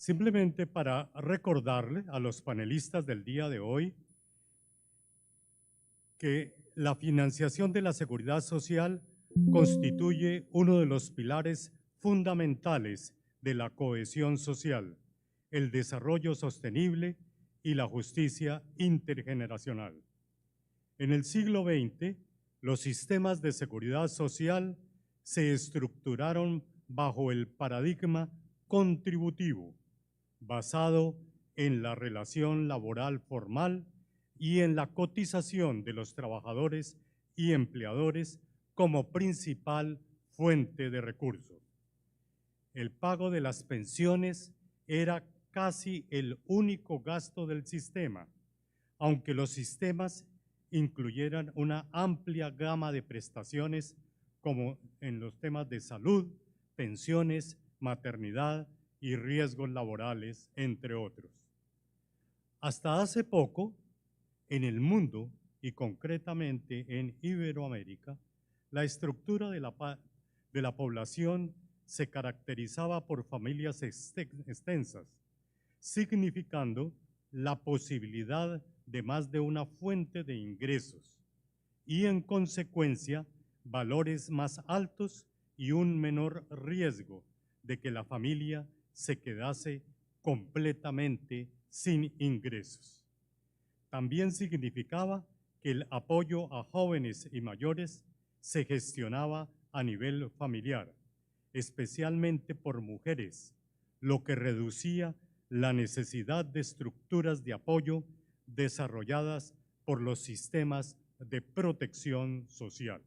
simplemente para recordarle a los panelistas del día de hoy que la financiación de la seguridad social constituye uno de los pilares fundamentales de la cohesión social, el desarrollo sostenible y la justicia intergeneracional. En el siglo XX, los sistemas de seguridad social se estructuraron bajo el paradigma contributivo, basado en la relación laboral formal y en la cotización de los trabajadores y empleadores como principal fuente de recursos. El pago de las pensiones era casi el único gasto del sistema, aunque los sistemas incluyeran una amplia gama de prestaciones como en los temas de salud, pensiones, maternidad y riesgos laborales, entre otros. Hasta hace poco, en el mundo y concretamente en Iberoamérica, la estructura de la población se caracterizaba por familias extensas, significando la posibilidad de más de una fuente de ingresos y, en consecuencia, valores más altos y un menor riesgo de que la familia se quedase completamente sin ingresos. También significaba que el apoyo a jóvenes y mayores se gestionaba a nivel familiar, especialmente por mujeres, lo que reducía la necesidad de estructuras de apoyo desarrolladas por los sistemas de protección social.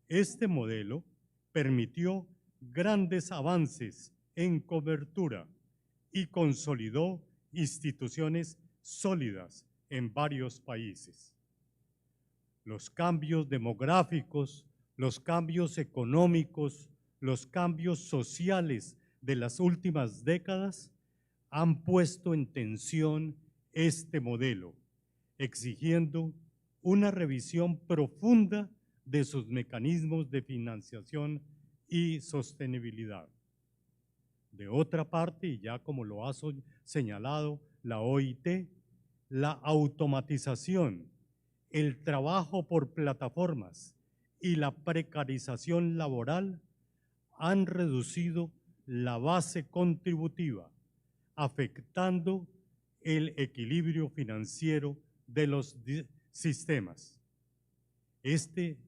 Este modelo permitió grandes avances en cobertura y consolidó instituciones sólidas en varios países. Los cambios demográficos, los cambios económicos, los cambios sociales de las últimas décadas han puesto en tensión este modelo, exigiendo una revisión profunda de sus mecanismos de financiación y sostenibilidad. De otra parte, y ya como lo ha señalado la OIT, la automatización, el trabajo por plataformas y la precarización laboral han reducido la base contributiva, afectando el equilibrio financiero de los sistemas. Este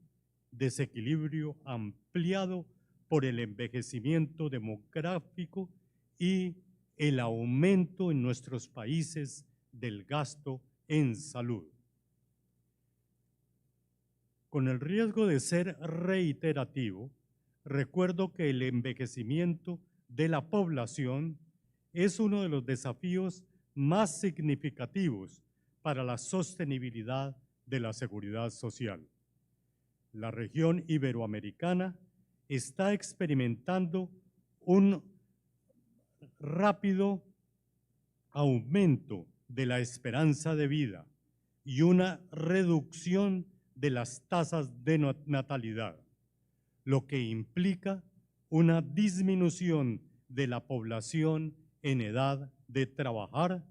desequilibrio ampliado por el envejecimiento demográfico y el aumento en nuestros países del gasto en salud. Con el riesgo de ser reiterativo, recuerdo que el envejecimiento de la población es uno de los desafíos más significativos para la sostenibilidad de la seguridad social. La región iberoamericana está experimentando un rápido aumento de la esperanza de vida y una reducción de las tasas de natalidad, lo que implica una disminución de la población en edad de trabajar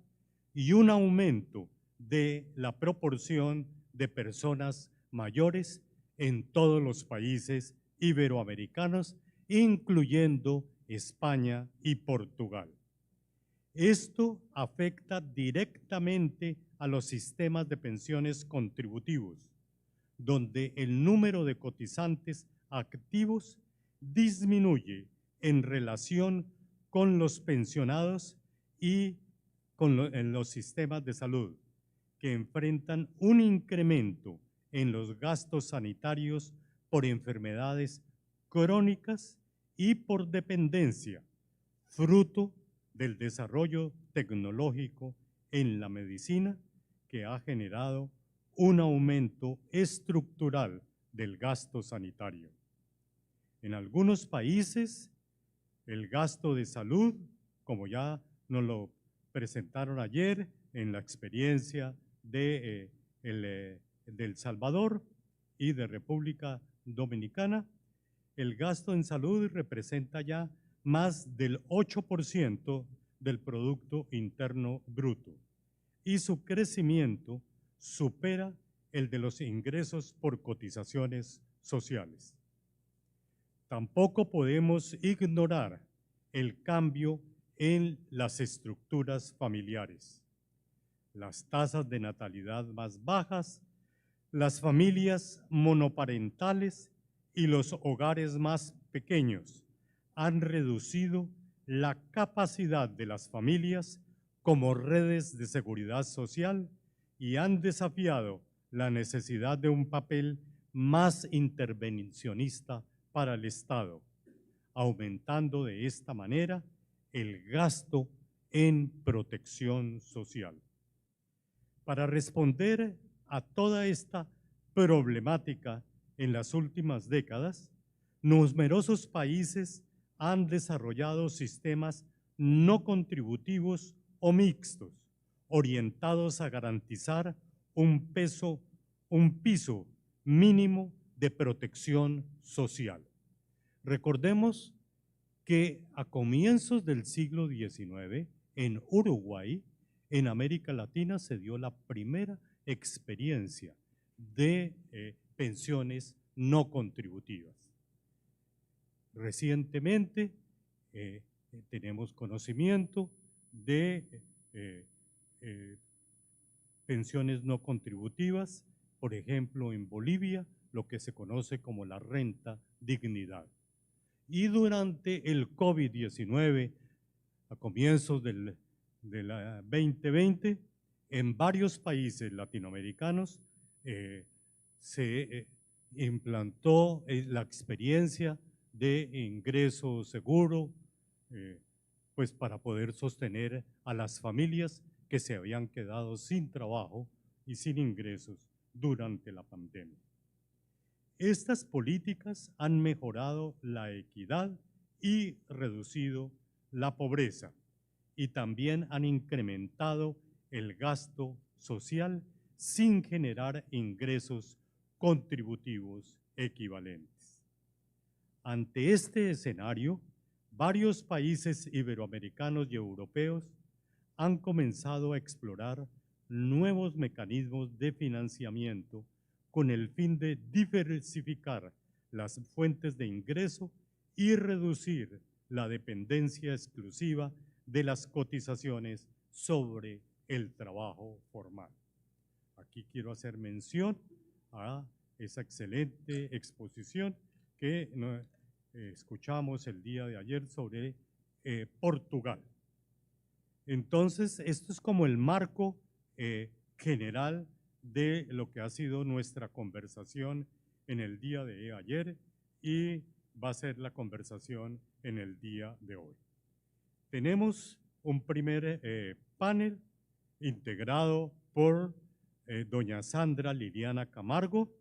y un aumento de la proporción de personas mayores en todos los países iberoamericanos, incluyendo España y Portugal. Esto afecta directamente a los sistemas de pensiones contributivos, donde el número de cotizantes activos disminuye en relación con los pensionados y en los sistemas de salud, que enfrentan un incremento en los gastos sanitarios por enfermedades crónicas y por dependencia, fruto del desarrollo tecnológico en la medicina que ha generado un aumento estructural del gasto sanitario. En algunos países, el gasto de salud, como ya nos lo presentaron ayer en la experiencia de El Salvador y de República Dominicana, el gasto en salud representa ya más del 8% del Producto Interno Bruto y su crecimiento supera el de los ingresos por cotizaciones sociales. Tampoco podemos ignorar el cambio en las estructuras familiares, las tasas de natalidad más bajas, las familias monoparentales y los hogares más pequeños han reducido la capacidad de las familias como redes de seguridad social y han desafiado la necesidad de un papel más intervencionista para el Estado, aumentando de esta manera el gasto en protección social. Para responder a toda esta problemática en las últimas décadas, numerosos países han desarrollado sistemas no contributivos o mixtos, orientados a garantizar un piso mínimo de protección social. Recordemos que a comienzos del siglo XIX, en Uruguay, en América Latina, se dio la primera experiencia de pensiones no contributivas. Recientemente tenemos conocimiento de pensiones no contributivas, por ejemplo, en Bolivia, lo que se conoce como la renta dignidad. Y durante el COVID-19, a comienzos del 2020, en varios países latinoamericanos se implantó la experiencia de ingreso seguro, pues para poder sostener a las familias que se habían quedado sin trabajo y sin ingresos durante la pandemia. Estas políticas han mejorado la equidad y reducido la pobreza y también han incrementado el gasto social sin generar ingresos contributivos equivalentes. Ante este escenario, varios países iberoamericanos y europeos han comenzado a explorar nuevos mecanismos de financiamiento con el fin de diversificar las fuentes de ingreso y reducir la dependencia exclusiva de las cotizaciones sobre el trabajo formal. Aquí quiero hacer mención a esa excelente exposición que escuchamos el día de ayer sobre Portugal. Entonces, esto es como el marco general de lo que ha sido nuestra conversación en el día de ayer y va a ser la conversación en el día de hoy. Tenemos un primer panel integrado por doña Sandra Liliana Camargo,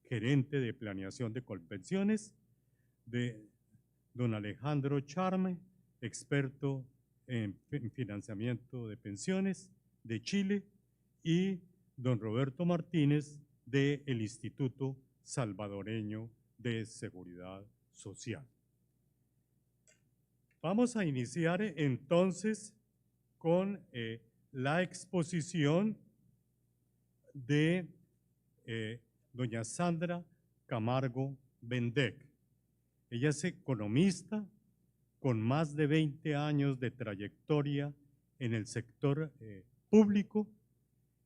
gerente de planeación de Colpensiones, de don Alejandro Charme, experto en financiamiento de pensiones de Chile, y don Roberto Martínez del Instituto Salvadoreño de Seguridad Social. Vamos a iniciar entonces con la exposición de doña Sandra Camargo Bendec. Ella es economista con más de 20 años de trayectoria en el sector público,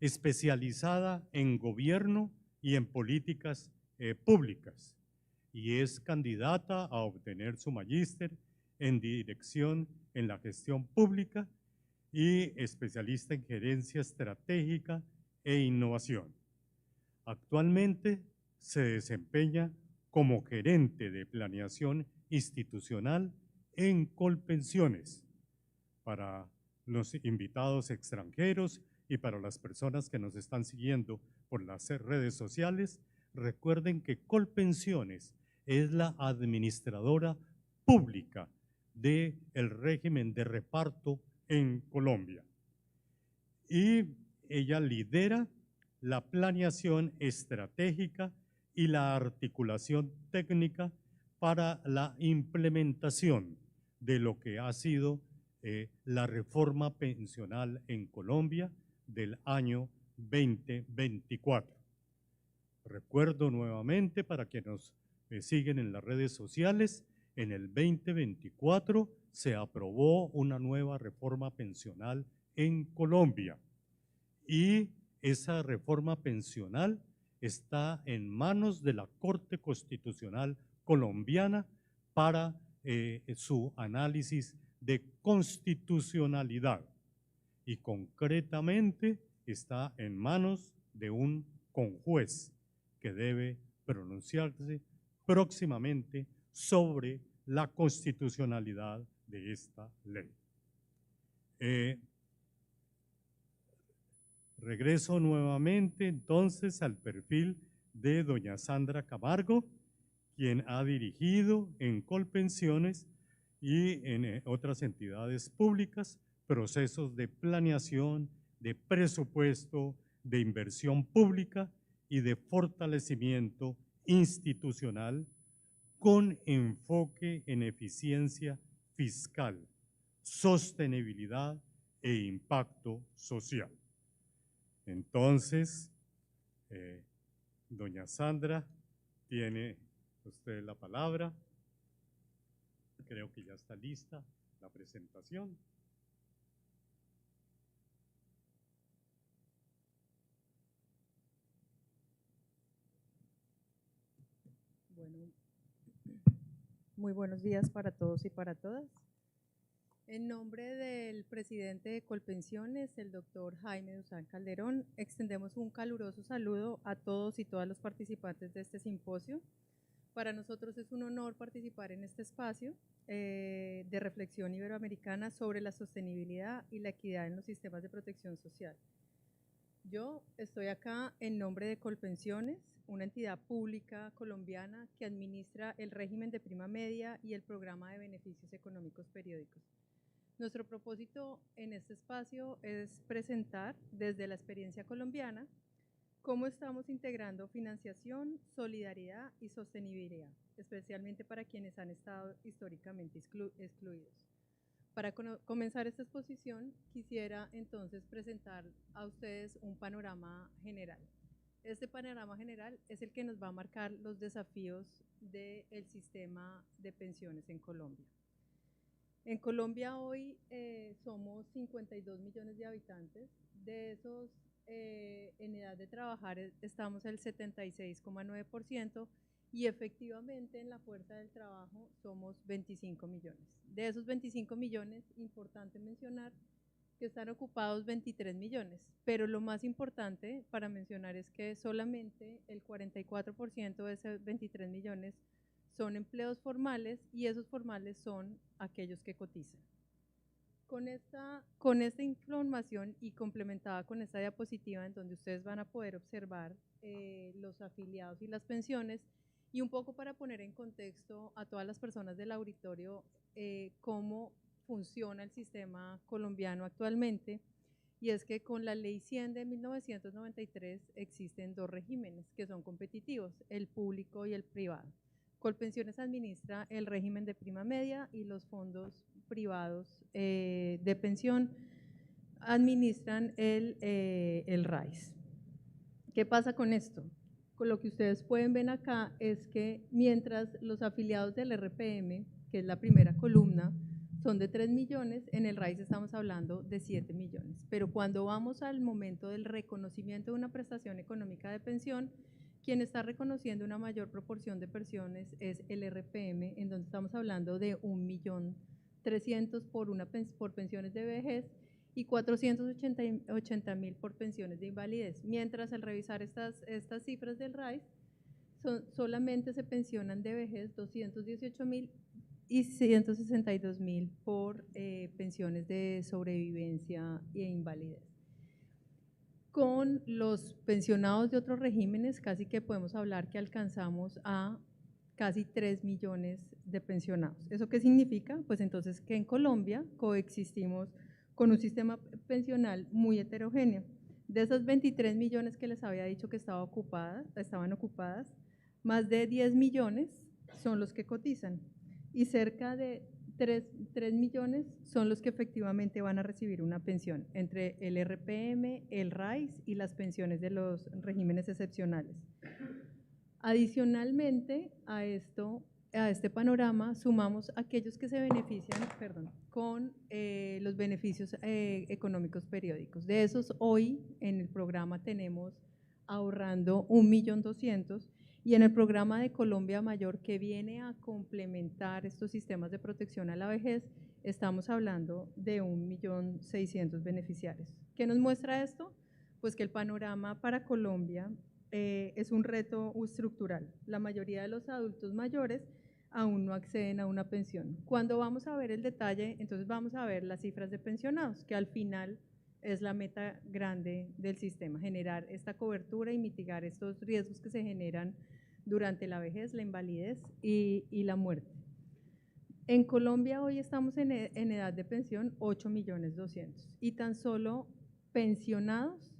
especializada en gobierno y en políticas públicas, y es candidata a obtener su magíster en dirección en la gestión pública y especialista en gerencia estratégica e innovación. Actualmente se desempeña como gerente de planeación institucional en Colpensiones. Para los invitados extranjeros y para las personas que nos están siguiendo por las redes sociales, recuerden que Colpensiones es la administradora pública del régimen de reparto en Colombia. Y ella lidera la planeación estratégica y la articulación técnica para la implementación de lo que ha sido la reforma pensional en Colombia del año 2024. Recuerdo nuevamente para quienes nos siguen en las redes sociales, en el 2024 se aprobó una nueva reforma pensional en Colombia y esa reforma pensional está en manos de la Corte Constitucional colombiana para su análisis de constitucionalidad y concretamente está en manos de un conjuez que debe pronunciarse próximamente sobre la constitucionalidad de esta ley. Regreso nuevamente entonces al perfil de doña Sandra Camargo, quien ha dirigido en Colpensiones y en otras entidades públicas procesos de planeación, de presupuesto, de inversión pública y de fortalecimiento institucional con enfoque en eficiencia fiscal, sostenibilidad e impacto social. Entonces, doña Sandra, tiene usted la palabra. Creo que ya está lista la presentación. Bueno, muy buenos días para todos y para todas. En nombre del presidente de Colpensiones, el doctor Jaime Duzán Calderón, extendemos un caluroso saludo a todos y todas los participantes de este simposio. Para nosotros es un honor participar en este espacio de reflexión iberoamericana sobre la sostenibilidad y la equidad en los sistemas de protección social. Yo estoy acá en nombre de Colpensiones, una entidad pública colombiana que administra el régimen de prima media y el programa de beneficios económicos periódicos. Nuestro propósito en este espacio es presentar desde la experiencia colombiana cómo estamos integrando financiación, solidaridad y sostenibilidad, especialmente para quienes han estado históricamente excluidos. Para comenzar esta exposición, quisiera entonces presentar a ustedes un panorama general. Este panorama general es el que nos va a marcar los desafíos del sistema de pensiones en Colombia. En Colombia hoy somos 52 millones de habitantes, de esos en edad de trabajar estamos el 76,9% y efectivamente en la fuerza del trabajo somos 25 millones. De esos 25 millones, importante mencionar que están ocupados 23 millones, pero lo más importante para mencionar es que solamente el 44% de esos 23 millones son empleos formales y esos formales son aquellos que cotizan. Con esta información y complementada con esta diapositiva en donde ustedes van a poder observar los afiliados y las pensiones y un poco para poner en contexto a todas las personas del auditorio cómo funciona el sistema colombiano actualmente, y es que con la Ley 100 de 1993 existen dos regímenes que son competitivos, el público y el privado. Colpensiones administra el régimen de prima media y los fondos privados de pensión administran el RAIS. ¿Qué pasa con esto? Con lo que ustedes pueden ver acá es que mientras los afiliados del RPM, que es la primera columna, son de 3 millones, en el RAIS estamos hablando de 7 millones. Pero cuando vamos al momento del reconocimiento de una prestación económica de pensión, quien está reconociendo una mayor proporción de pensiones es el RPM, en donde estamos hablando de 1.300.000 por pensiones de vejez y 480.000 por pensiones de invalidez. Mientras al revisar estas cifras del RAIS, solamente se pensionan de vejez 218.000 y 162.000 por pensiones de sobrevivencia e invalidez. Con los pensionados de otros regímenes, casi que podemos hablar que alcanzamos a casi 3 millones de pensionados. ¿Eso qué significa? Pues entonces que en Colombia coexistimos con un sistema pensional muy heterogéneo. De esas 23 millones que les había dicho que estaban ocupadas, más de 10 millones son los que cotizan y cerca de 3 millones son los que efectivamente van a recibir una pensión, entre el RPM, el RAIS y las pensiones de los regímenes excepcionales. Adicionalmente a este panorama, sumamos aquellos que se benefician con los beneficios económicos periódicos. De esos, hoy en el programa tenemos ahorrando 1.200.000, y en el programa de Colombia Mayor, que viene a complementar estos sistemas de protección a la vejez, estamos hablando de 1.600.000 beneficiarios. ¿Qué nos muestra esto? Pues que el panorama para Colombia es un reto estructural. La mayoría de los adultos mayores aún no acceden a una pensión. Cuando vamos a ver el detalle, entonces vamos a ver las cifras de pensionados, que al final es la meta grande del sistema, generar esta cobertura y mitigar estos riesgos que se generan durante la vejez, la invalidez y la muerte. En Colombia hoy estamos en edad de pensión 8.200.000 y tan solo pensionados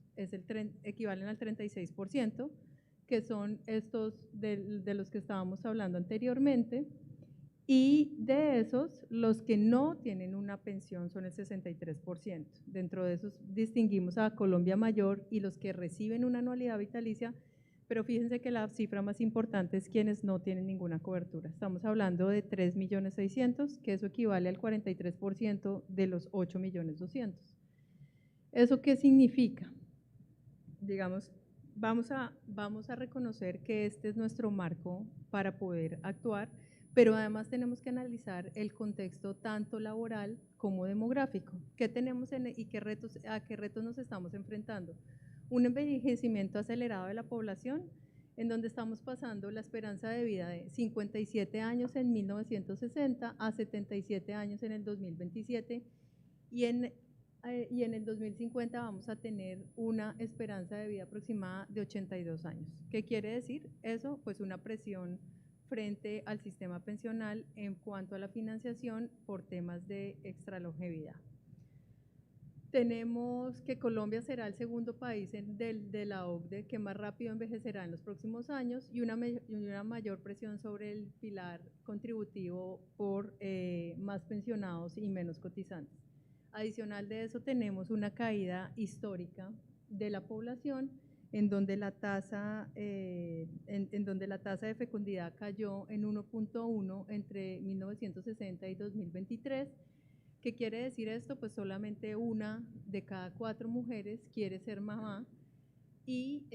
equivalen al 36%, que son estos de los que estábamos hablando anteriormente, y de esos, los que no tienen una pensión son el 63%. Dentro de esos distinguimos a Colombia Mayor y los que reciben una anualidad vitalicia, pero fíjense que la cifra más importante es quienes no tienen ninguna cobertura. Estamos hablando de 3.600.000, que eso equivale al 43% de los 8.200.000. ¿Eso qué significa? Digamos, vamos a reconocer que este es nuestro marco para poder actuar, pero además tenemos que analizar el contexto tanto laboral como demográfico. ¿Qué tenemos a qué retos nos estamos enfrentando? Un envejecimiento acelerado de la población, en donde estamos pasando la esperanza de vida de 57 años en 1960 a 77 años en el 2027, y en el 2050 vamos a tener una esperanza de vida aproximada de 82 años. ¿Qué quiere decir eso? Pues una presión frente al sistema pensional en cuanto a la financiación por temas de extralongevidad. Tenemos que Colombia será el segundo país de la OCDE que más rápido envejecerá en los próximos años, y una mayor presión sobre el pilar contributivo por más pensionados y menos cotizantes. Adicional de eso, tenemos una caída histórica de la población, en donde la tasa de fecundidad cayó en 1.1 entre 1960 y 2023. ¿Qué quiere decir esto? Pues solamente 1 de cada 4 mujeres quiere ser mamá, y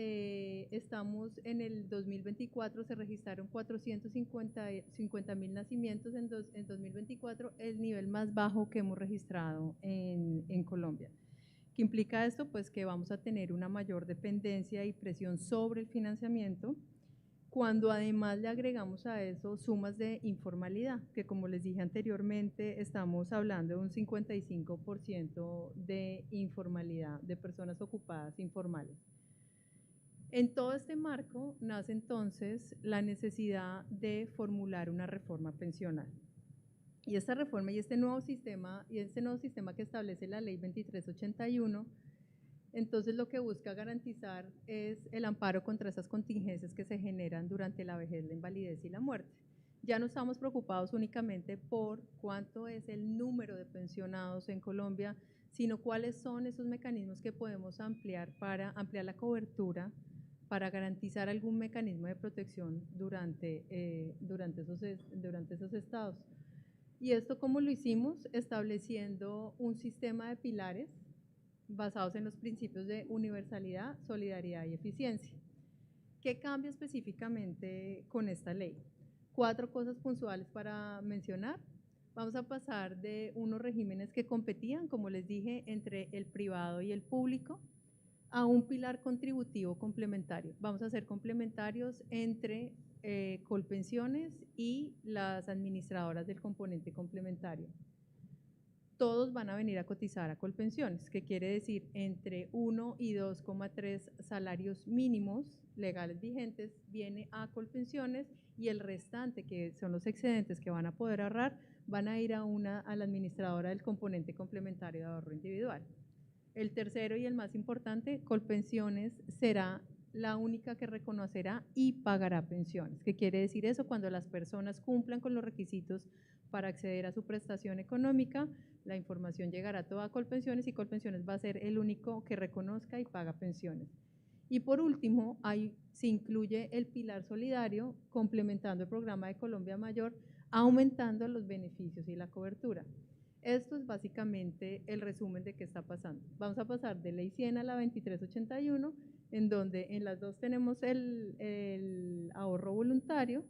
estamos en el 2024, se registraron 450.000 nacimientos en 2024, el nivel más bajo que hemos registrado en Colombia. ¿Qué implica esto? Pues que vamos a tener una mayor dependencia y presión sobre el financiamiento, cuando además le agregamos a eso sumas de informalidad, que como les dije anteriormente, estamos hablando de un 55% de informalidad, de personas ocupadas informales. En todo este marco nace entonces la necesidad de formular una reforma pensional. Y esta reforma y este nuevo sistema que establece la Ley 2381, entonces lo que busca garantizar es el amparo contra esas contingencias que se generan durante la vejez, la invalidez y la muerte. Ya no estamos preocupados únicamente por cuánto es el número de pensionados en Colombia, sino cuáles son esos mecanismos que podemos ampliar para ampliar la cobertura, para garantizar algún mecanismo de protección durante esos estados. ¿Y esto cómo lo hicimos? Estableciendo un sistema de pilares basados en los principios de universalidad, solidaridad y eficiencia. ¿Qué cambia específicamente con esta ley? 4 cosas puntuales para mencionar. Vamos a pasar de unos regímenes que competían, como les dije, entre el privado y el público, a un pilar contributivo complementario. Vamos a ser complementarios entre Colpensiones y las administradoras del componente complementario. Todos van a venir a cotizar a Colpensiones, que quiere decir entre 1 y 2,3 salarios mínimos legales vigentes viene a Colpensiones, y el restante, que son los excedentes que van a poder ahorrar, van a ir a la administradora del componente complementario de ahorro individual. El tercero y el más importante, Colpensiones será la única que reconocerá y pagará pensiones. ¿Qué quiere decir eso? Cuando las personas cumplan con los requisitos para acceder a su prestación económica, la información llegará toda a Colpensiones y Colpensiones va a ser el único que reconozca y paga pensiones. Y por último, se incluye el pilar solidario, complementando el programa de Colombia Mayor, aumentando los beneficios y la cobertura. Esto es básicamente el resumen de qué está pasando. Vamos a pasar de Ley 100 a la 2381, en donde en las dos tenemos el ahorro voluntario,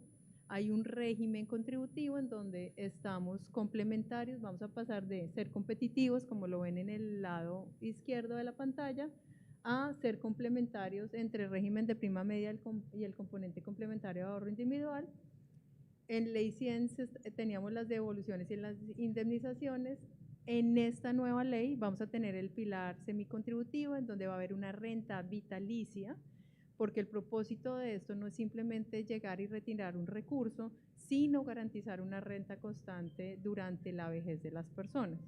hay un régimen contributivo en donde estamos complementarios, vamos a pasar de ser competitivos, como lo ven en el lado izquierdo de la pantalla, a ser complementarios entre el régimen de prima media y el componente complementario de ahorro individual. En Ley 100 teníamos las devoluciones y las indemnizaciones. En esta nueva ley vamos a tener el pilar semicontributivo, en donde va a haber una renta vitalicia, porque el propósito de esto no es simplemente llegar y retirar un recurso, sino garantizar una renta constante durante la vejez de las personas.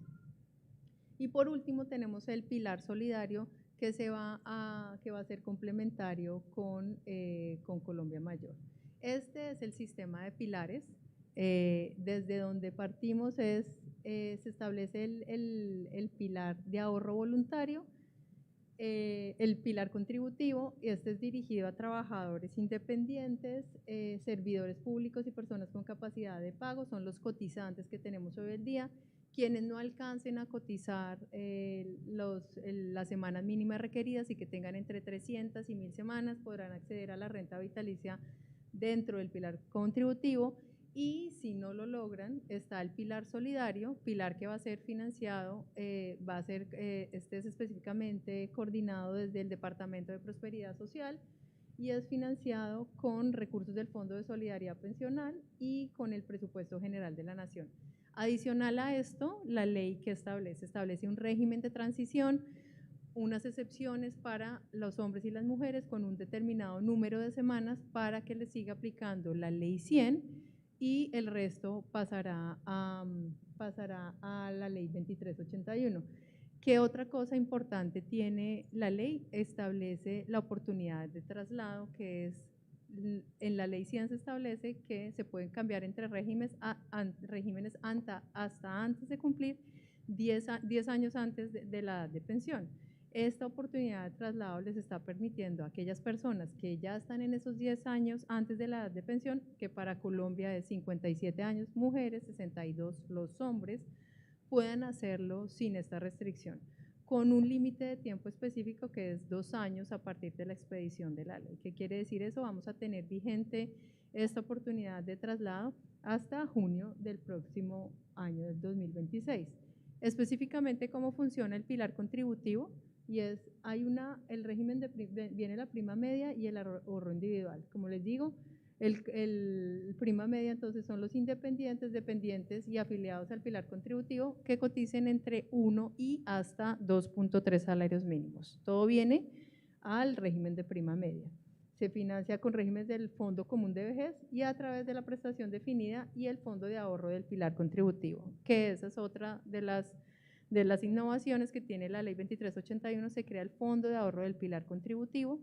Y por último tenemos el pilar solidario que va a ser complementario con Colombia Mayor. Este es el sistema de pilares. Desde donde partimos se establece el pilar de ahorro voluntario, el pilar contributivo, y este es dirigido a trabajadores independientes, servidores públicos y personas con capacidad de pago, son los cotizantes que tenemos hoy en día. Quienes no alcancen a cotizar las semanas mínimas requeridas y que tengan entre 300 y 1000 semanas podrán acceder a la renta vitalicia dentro del pilar contributivo, y si no lo logran está el pilar solidario, pilar que va a ser financiado, este es específicamente coordinado desde el Departamento de Prosperidad Social y es financiado con recursos del Fondo de Solidaridad Pensional y con el Presupuesto General de la Nación. Adicional a esto, la ley que establece un régimen de transición, unas excepciones para los hombres y las mujeres con un determinado número de semanas para que les siga aplicando la Ley 100 y el resto pasará a la Ley 2381. ¿Qué otra cosa importante tiene la ley? Establece la oportunidad de traslado, que es, en la Ley 100 se establece que se pueden cambiar entre regímenes hasta antes de cumplir 10 años antes de la edad de pensión. Esta oportunidad de traslado les está permitiendo a aquellas personas que ya están en esos 10 años antes de la edad de pensión, que para Colombia es 57 años mujeres, 62 los hombres, puedan hacerlo sin esta restricción, con un límite de tiempo específico que es 2 años a partir de la expedición de la ley. ¿Qué quiere decir eso? Vamos a tener vigente esta oportunidad de traslado hasta junio del próximo año del 2026. Específicamente, ¿cómo funciona el pilar contributivo? Y el régimen viene la prima media y el ahorro individual. Como les digo, el prima media entonces son los independientes, dependientes y afiliados al pilar contributivo que coticen entre 1 y hasta 2.3 salarios mínimos. Todo viene al régimen de prima media. Se financia con regímenes del Fondo Común de Vejez y a través de la prestación definida y el Fondo de Ahorro del Pilar Contributivo, que esa es otra de las innovaciones que tiene la Ley 2381. Se crea el Fondo de Ahorro del Pilar Contributivo,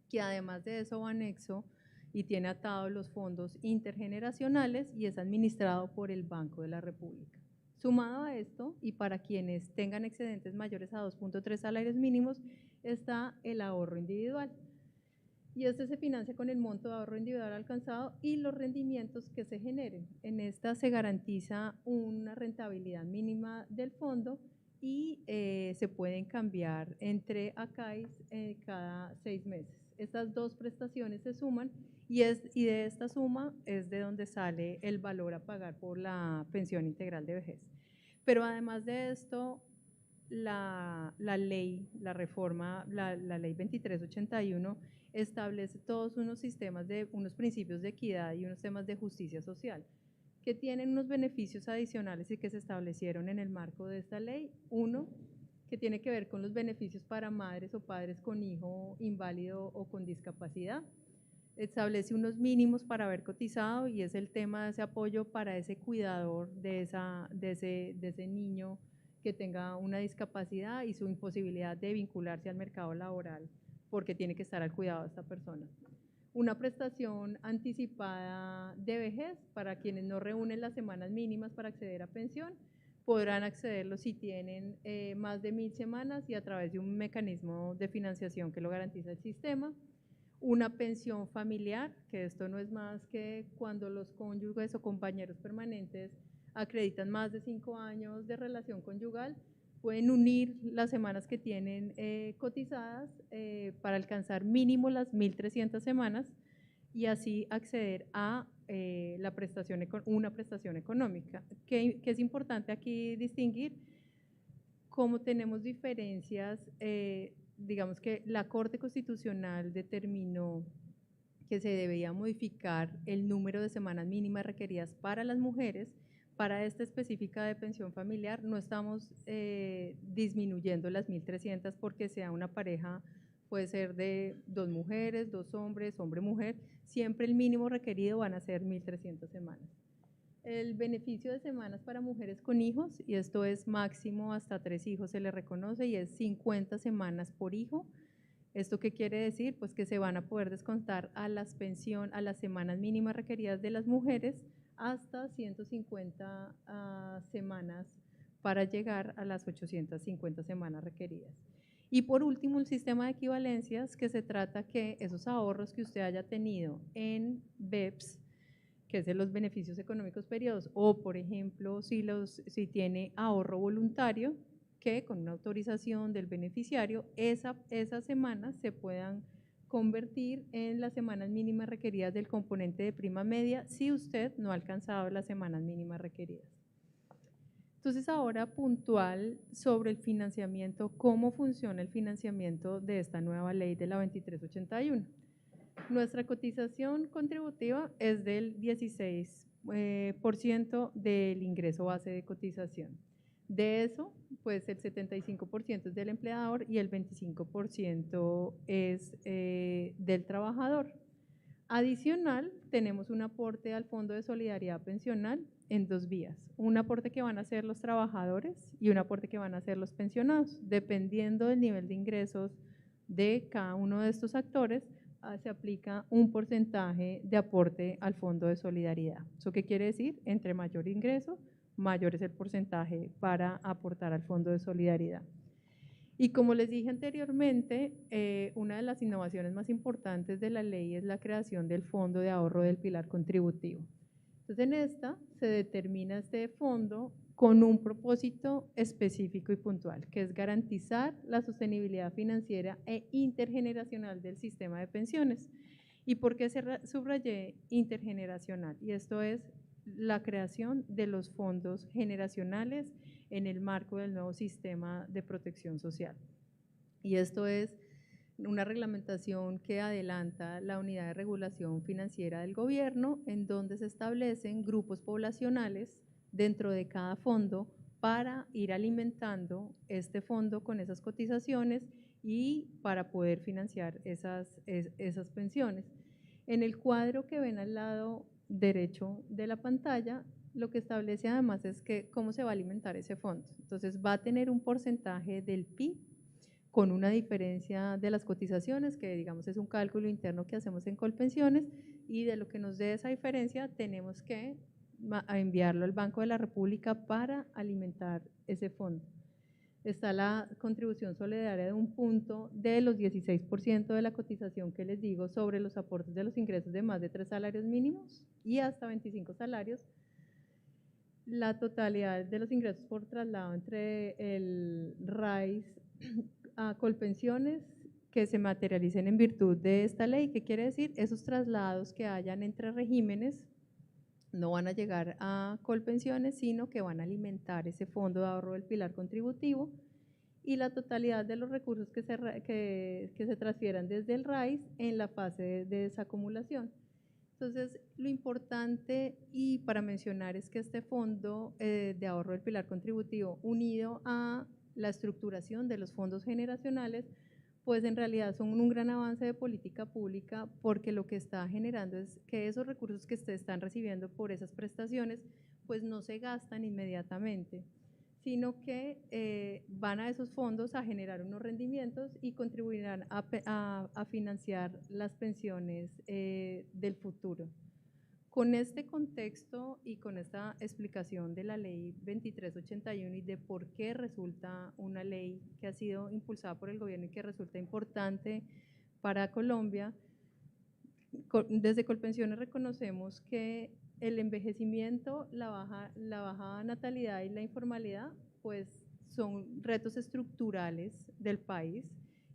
que además de eso va anexo y tiene atados los fondos intergeneracionales y es administrado por el Banco de la República. Sumado a esto, y para quienes tengan excedentes mayores a 2.3 salarios mínimos, está el ahorro individual. Y este se financia con el monto de ahorro individual alcanzado y los rendimientos que se generen. En esta se garantiza una rentabilidad mínima del fondo y se pueden cambiar entre ACAIS cada 6 meses. Estas dos prestaciones se suman y de esta suma es de donde sale el valor a pagar por la pensión integral de vejez. Pero además de esto, la ley 2381 establece todos unos unos principios de equidad y unos temas de justicia social que tienen unos beneficios adicionales y que se establecieron en el marco de esta ley. Uno, que tiene que ver con los beneficios para madres o padres con hijo inválido o con discapacidad. Establece unos mínimos para haber cotizado y es el tema de ese apoyo para ese cuidador de ese niño que tenga una discapacidad y su imposibilidad de vincularse al mercado laboral porque tiene que estar al cuidado de esta persona. una prestación anticipada de vejez para quienes no reúnen las semanas mínimas para acceder a pensión, podrán accederlo si tienen más de 1000 semanas y a través de un mecanismo de financiación que lo garantiza el sistema. Una pensión familiar, que esto no es más que cuando los cónyuges o compañeros permanentes acreditan más de 5 años de relación conyugal, pueden unir las semanas que tienen cotizadas para alcanzar mínimo las 1300 semanas y así acceder a una prestación económica. Que es importante aquí distinguir cómo tenemos diferencias, digamos que la Corte Constitucional determinó que se debía modificar el número de semanas mínimas requeridas para las mujeres. Para esta específica de pensión familiar no estamos disminuyendo las 1300 porque sea una pareja, puede ser de 2 mujeres, 2 hombres, hombre-mujer, siempre el mínimo requerido van a ser 1300 semanas. El beneficio de semanas para mujeres con hijos, y esto es máximo hasta 3 hijos se le reconoce, y es 50 semanas por hijo. ¿Esto qué quiere decir? Pues que se van a poder descontar a las semanas mínimas requeridas de las mujeres hasta 150 semanas para llegar a las 850 semanas requeridas. Y por último, el sistema de equivalencias, que se trata que esos ahorros que usted haya tenido en BEPS, que es de los beneficios económicos periodos, o por ejemplo, si tiene ahorro voluntario, que con una autorización del beneficiario, esas semanas se puedan convertir en las semanas mínimas requeridas del componente de prima media si usted no ha alcanzado las semanas mínimas requeridas. Entonces ahora puntual sobre el financiamiento, cómo funciona el financiamiento de esta nueva ley de la 2381. Nuestra cotización contributiva es del 16% del ingreso base de cotización. De eso, pues el 75% es del empleador y el 25% es del trabajador. Adicional, tenemos un aporte al Fondo de Solidaridad Pensional en 2 vías. Un aporte que van a hacer los trabajadores y un aporte que van a hacer los pensionados. Dependiendo del nivel de ingresos de cada uno de estos actores, se aplica un porcentaje de aporte al Fondo de Solidaridad. ¿Eso qué quiere decir? Entre mayor ingreso, mayor es el porcentaje para aportar al Fondo de Solidaridad. Y como les dije anteriormente, una de las innovaciones más importantes de la ley es la creación del Fondo de Ahorro del Pilar Contributivo. Entonces, en esta se determina este fondo con un propósito específico y puntual, que es garantizar la sostenibilidad financiera e intergeneracional del sistema de pensiones. ¿Y por qué subrayé intergeneracional? Y esto es la creación de los fondos generacionales en el marco del nuevo sistema de protección social. Y esto es una reglamentación que adelanta la Unidad de Regulación Financiera del Gobierno, en donde se establecen grupos poblacionales dentro de cada fondo para ir alimentando este fondo con esas cotizaciones y para poder financiar esas pensiones. En el cuadro que ven al lado derecho de la pantalla, lo que establece además es que cómo se va a alimentar ese fondo. Entonces va a tener un porcentaje del PIB con una diferencia de las cotizaciones, que digamos es un cálculo interno que hacemos en Colpensiones, y de lo que nos dé esa diferencia tenemos que enviarlo al Banco de la República para alimentar ese fondo. Está la contribución solidaria de un punto de los 16% de la cotización que les digo sobre los aportes de los ingresos de más de 3 salarios mínimos y hasta 25 salarios. La totalidad de los ingresos por traslado entre el RAIS a Colpensiones que se materialicen en virtud de esta ley. ¿Qué quiere decir? Esos traslados que hayan entre regímenes no van a llegar a Colpensiones, sino que van a alimentar ese fondo de ahorro del pilar contributivo, y la totalidad de los recursos que se transfieran desde el RAIS en la fase de desacumulación. Entonces, lo importante y para mencionar es que este fondo de ahorro del pilar contributivo, unido a la estructuración de los fondos generacionales, pues en realidad son un gran avance de política pública, porque lo que está generando es que esos recursos que ustedes están recibiendo por esas prestaciones, pues no se gastan inmediatamente, sino que van a esos fondos a generar unos rendimientos y contribuirán a financiar las pensiones del futuro. Con este contexto y con esta explicación de la ley 2381 y de por qué resulta una ley que ha sido impulsada por el gobierno y que resulta importante para Colombia, desde Colpensiones reconocemos que el envejecimiento, la baja natalidad y la informalidad, pues son retos estructurales del país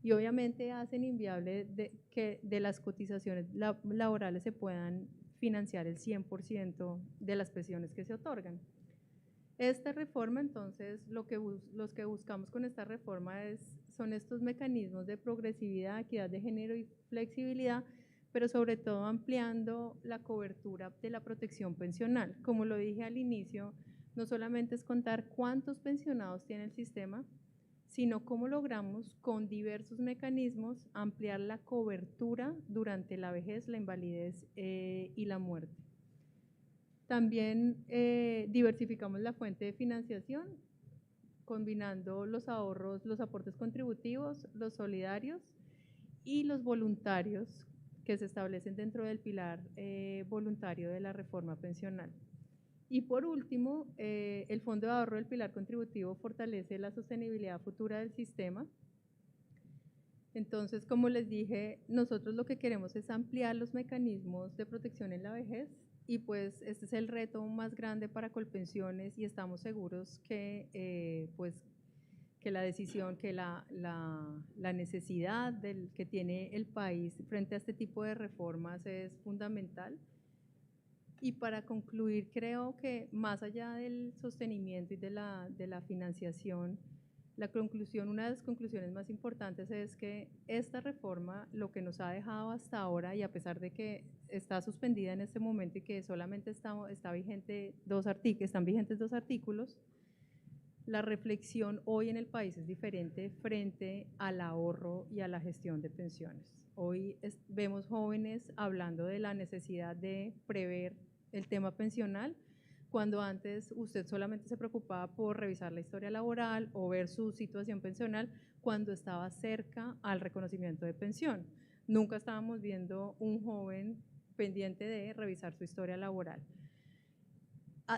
y obviamente hacen inviable que de las cotizaciones laborales se puedan financiar el 100% de las pensiones que se otorgan. Esta reforma, entonces, los que buscamos con esta reforma son estos mecanismos de progresividad, equidad de género y flexibilidad, pero sobre todo ampliando la cobertura de la protección pensional. Como lo dije al inicio, no solamente es contar cuántos pensionados tiene el sistema, sino cómo logramos con diversos mecanismos ampliar la cobertura durante la vejez, la invalidez y la muerte. También diversificamos la fuente de financiación, combinando los ahorros, los aportes contributivos, los solidarios y los voluntarios que se establecen dentro del pilar voluntario de la reforma pensional. Y por último, el Fondo de Ahorro del Pilar Contributivo fortalece la sostenibilidad futura del sistema. Entonces, como les dije, nosotros lo que queremos es ampliar los mecanismos de protección en la vejez y pues este es el reto más grande para Colpensiones y estamos seguros que, que la decisión, que la necesidad que tiene el país frente a este tipo de reformas es fundamental. Y para concluir, creo que más allá del sostenimiento y de la financiación, una de las conclusiones más importantes es que esta reforma lo que nos ha dejado hasta ahora, y a pesar de que está suspendida en este momento y que solamente están vigentes dos artículos, la reflexión hoy en el país es diferente frente al ahorro y a la gestión de pensiones. Hoy vemos jóvenes hablando de la necesidad de prever el tema pensional, cuando antes usted solamente se preocupaba por revisar la historia laboral o ver su situación pensional cuando estaba cerca al reconocimiento de pensión. Nunca estábamos viendo un joven pendiente de revisar su historia laboral.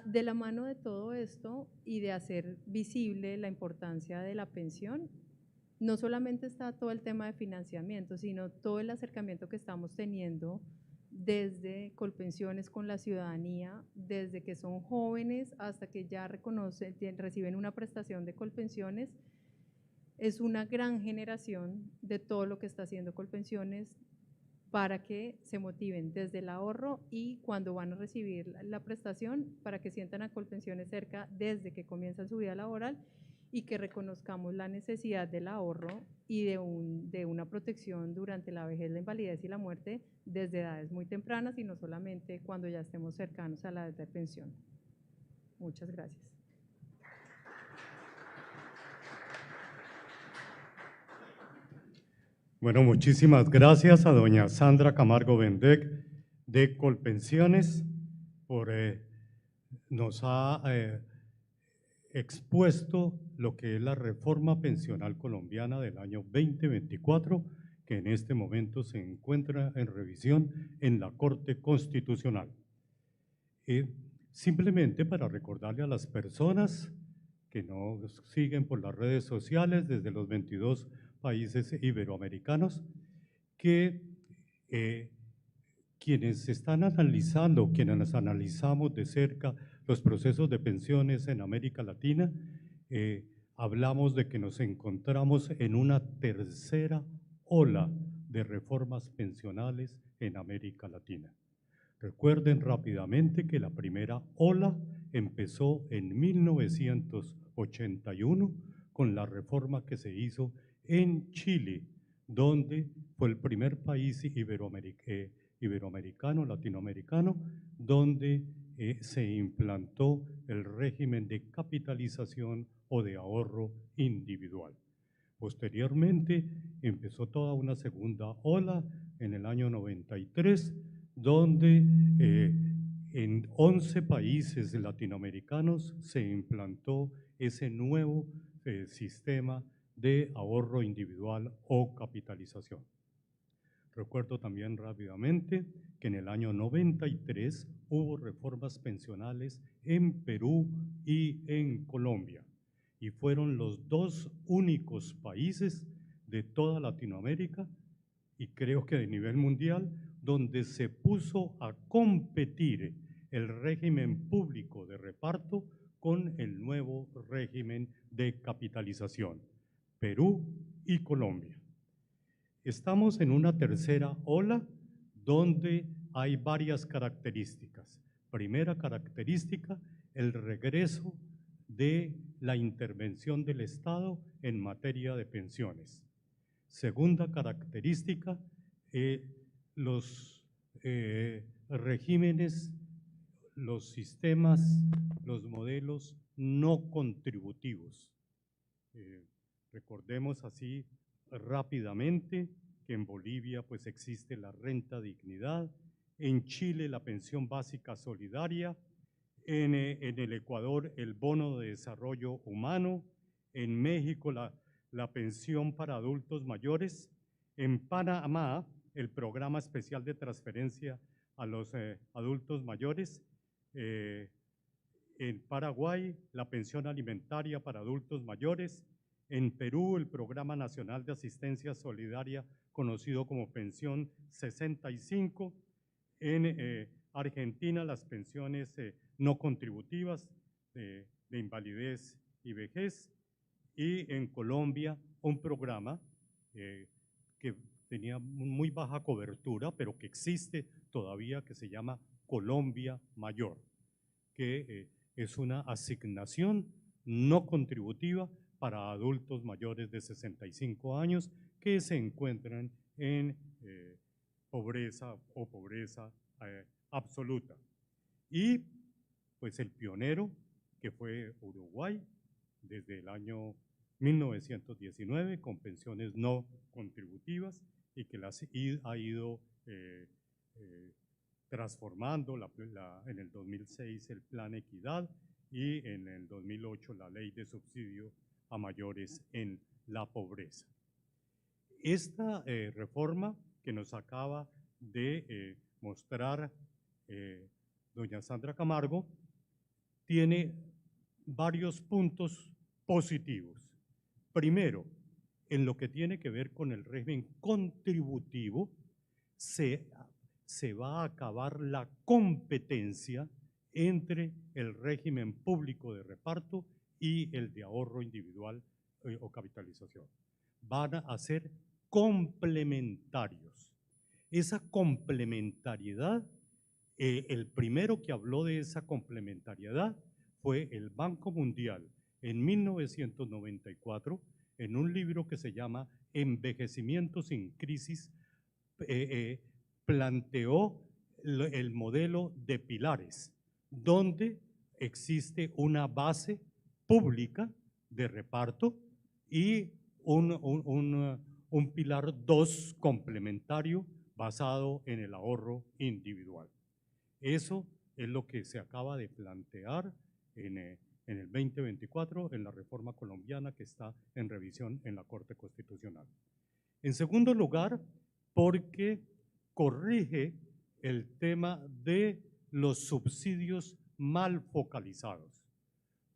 De la mano de todo esto y de hacer visible la importancia de la pensión, no solamente está todo el tema de financiamiento, sino todo el acercamiento que estamos teniendo desde Colpensiones con la ciudadanía, desde que son jóvenes hasta que ya reciben una prestación de Colpensiones. Es una gran generación de todo lo que está haciendo Colpensiones para que se motiven desde el ahorro y cuando van a recibir la prestación, para que sientan a Colpensiones cerca desde que comienzan su vida laboral y que reconozcamos la necesidad del ahorro y de una protección durante la vejez, la invalidez y la muerte desde edades muy tempranas y no solamente cuando ya estemos cercanos a la edad de pensión. Muchas gracias. Bueno, muchísimas gracias a doña Sandra Camargo Bendec de Colpensiones por nos ha expuesto lo que es la reforma pensional colombiana del año 2024, que en este momento se encuentra en revisión en la Corte Constitucional. Simplemente para recordarle a las personas que nos siguen por las redes sociales desde los 22 países iberoamericanos, que quienes están analizando, quienes analizamos de cerca los procesos de pensiones en América Latina, hablamos de que nos encontramos en una tercera ola de reformas pensionales en América Latina. Recuerden rápidamente que la primera ola empezó en 1981 con la reforma que se hizo en Chile, donde fue el primer país iberoamericano, latinoamericano, donde se implantó el régimen de capitalización o de ahorro individual. Posteriormente empezó toda una segunda ola en el año 93, donde en 11 países latinoamericanos se implantó ese nuevo sistema de ahorro individual o capitalización. Recuerdo también rápidamente que en el año 93 hubo reformas pensionales en Perú y en Colombia, y fueron los dos únicos países de toda Latinoamérica y creo que de nivel mundial donde se puso a competir el régimen público de reparto con el nuevo régimen de capitalización, Perú y Colombia. Estamos en una tercera ola donde hay varias características. Primera característica, el regreso de la intervención del Estado en materia de pensiones. Segunda característica, los regímenes, los sistemas, los modelos no contributivos. Recordemos así rápidamente que en Bolivia pues existe la renta dignidad, en Chile la pensión básica solidaria, en el Ecuador el bono de desarrollo humano, en México la pensión para adultos mayores, en Panamá el programa especial de transferencia a los adultos mayores, en Paraguay la pensión alimentaria para adultos mayores, en Perú el Programa Nacional de Asistencia Solidaria conocido como Pensión 65, en Argentina las pensiones no contributivas de invalidez y vejez, y en Colombia un programa que tenía muy baja cobertura, pero que existe todavía, que se llama Colombia Mayor, que es una asignación no contributiva para adultos mayores de 65 años que se encuentran en pobreza o pobreza absoluta. Y pues el pionero, que fue Uruguay, desde el año 1919, con pensiones no contributivas y que las ha ido transformando en el 2006 el Plan Equidad y en el 2008 la Ley de Subsidio a Mayores en la Pobreza. Esta reforma que nos acaba de mostrar doña Sandra Camargo tiene varios puntos positivos. Primero, en lo que tiene que ver con el régimen contributivo, se va a acabar la competencia entre el régimen público de reparto y el de ahorro individual o capitalización. Van a ser complementarios. Esa complementariedad, el primero que habló de esa complementariedad fue el Banco Mundial en 1994, en un libro que se llama Envejecimiento sin crisis, planteó el modelo de pilares, donde existe una base pública de reparto y un pilar 2 complementario basado en el ahorro individual. Eso es lo que se acaba de plantear en el 2024 en la reforma colombiana que está en revisión en la Corte Constitucional. En segundo lugar, porque corrige el tema de los subsidios mal focalizados,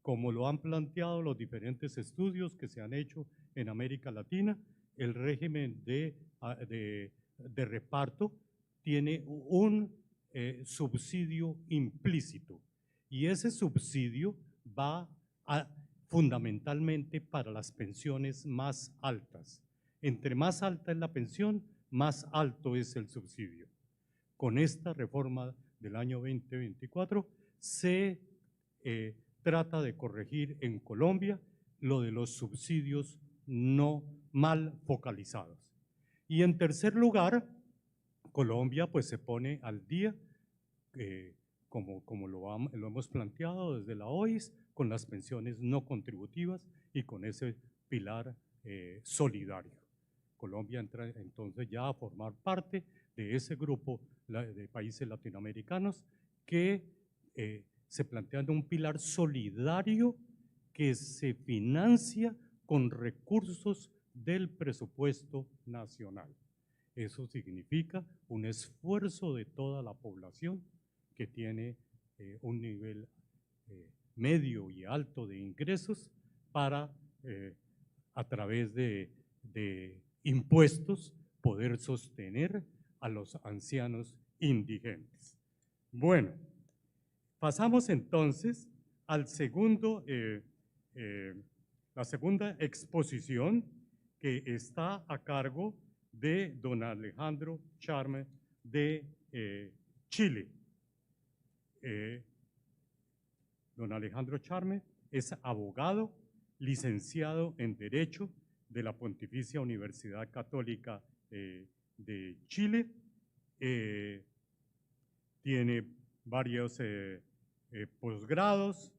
como lo han planteado los diferentes estudios que se han hecho en América Latina. El régimen de reparto tiene un subsidio implícito y ese subsidio va fundamentalmente para las pensiones más altas. Entre más alta es la pensión, más alto es el subsidio. Con esta reforma del año 2024 se trata de corregir en Colombia lo de los subsidios no mal focalizados. Y en tercer lugar, Colombia pues se pone al día, como lo hemos planteado desde la OIS, con las pensiones no contributivas y con ese pilar solidario. Colombia entra entonces ya a formar parte de ese grupo de países latinoamericanos que se plantean un pilar solidario que se financia con recursos del presupuesto nacional. Eso significa un esfuerzo de toda la población que tiene un nivel medio y alto de ingresos para, a través de impuestos, poder sostener a los ancianos indigentes. Bueno, pasamos entonces al segundo, la segunda exposición, que está a cargo de don Alejandro Charme de Chile. Don Alejandro Charme es abogado, licenciado en Derecho de la Pontificia Universidad Católica de Chile. Tiene varios posgrados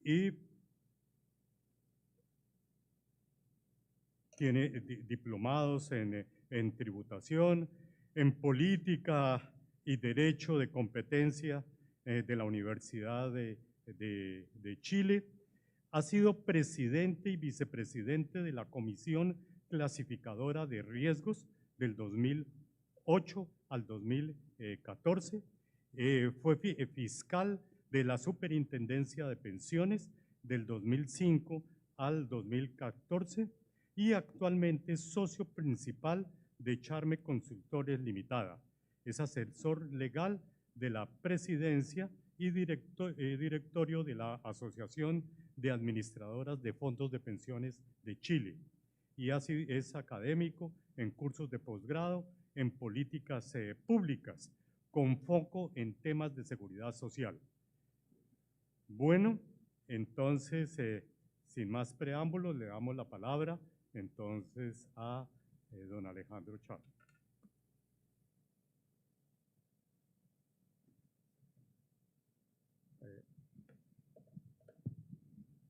y tiene diplomados en tributación, en política y derecho de competencia de la Universidad de Chile. Ha sido presidente y vicepresidente de la Comisión Clasificadora de Riesgos del 2008 al 2014. Fue fiscal de la Superintendencia de Pensiones del 2005 al 2014 y actualmente es socio principal de Charme Consultores Limitada. Es asesor legal de la presidencia y directorio de la Asociación de Administradoras de Fondos de Pensiones de Chile y es académico en cursos de posgrado en políticas públicas con foco en temas de seguridad social. Bueno, entonces, sin más preámbulos, le damos la palabra entonces a don Alejandro Charme.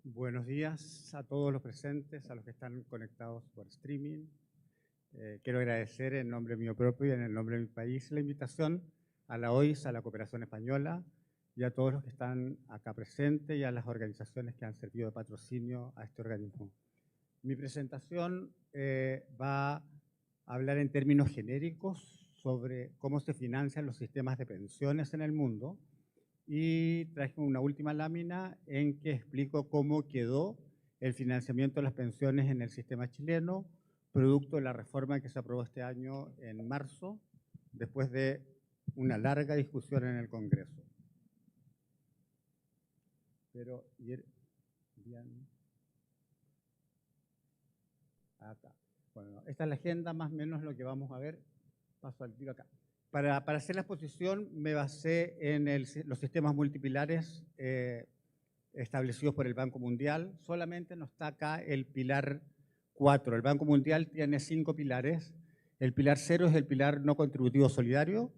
Buenos días a todos los presentes, a los que están conectados por streaming. Quiero agradecer en nombre mío propio y en el nombre de mi país la invitación a la OIS, a la Cooperación Española y a todos los que están acá presentes y a las organizaciones que han servido de patrocinio a este organismo. Mi presentación va a hablar en términos genéricos sobre cómo se financian los sistemas de pensiones en el mundo y traje una última lámina en que explico cómo quedó el financiamiento de las pensiones en el sistema chileno, producto de la reforma que se aprobó este año en marzo, después de una larga discusión en el Congreso. Pero, bien. Acá. Bueno, esta es la agenda, más o menos lo que vamos a ver. Paso al tiro acá. Para hacer la exposición me basé en los sistemas multipilares establecidos por el Banco Mundial. Solamente no está acá el pilar 4. El Banco Mundial tiene 5 pilares. El pilar 0 es el pilar no contributivo solidario.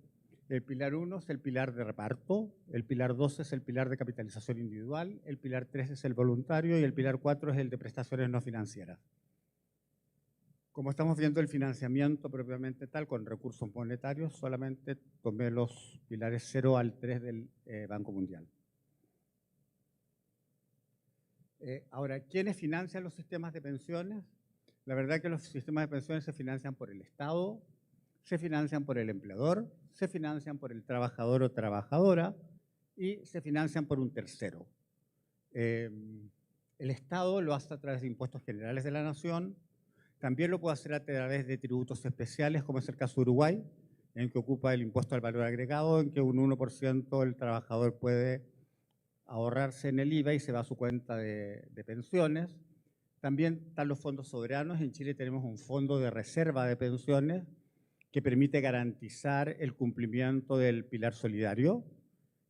El pilar 1 es el pilar de reparto. El pilar 2 es el pilar de capitalización individual. El pilar 3 es el voluntario y el pilar 4 es el de prestaciones no financieras. Como estamos viendo el financiamiento propiamente tal, con recursos monetarios, solamente tomé los pilares 0 al 3 del Banco Mundial. Ahora, ¿quiénes financian los sistemas de pensiones? La verdad que los sistemas de pensiones se financian por el Estado, se financian por el empleador, se financian por el trabajador o trabajadora y se financian por un tercero. El Estado lo hace a través de impuestos generales de la nación. También lo puede hacer a través de tributos especiales, como es el caso de Uruguay, en que ocupa el impuesto al valor agregado, en que un 1% el trabajador puede ahorrarse en el IVA y se va a su cuenta de pensiones. También están los fondos soberanos. En Chile tenemos un fondo de reserva de pensiones que permite garantizar el cumplimiento del pilar solidario.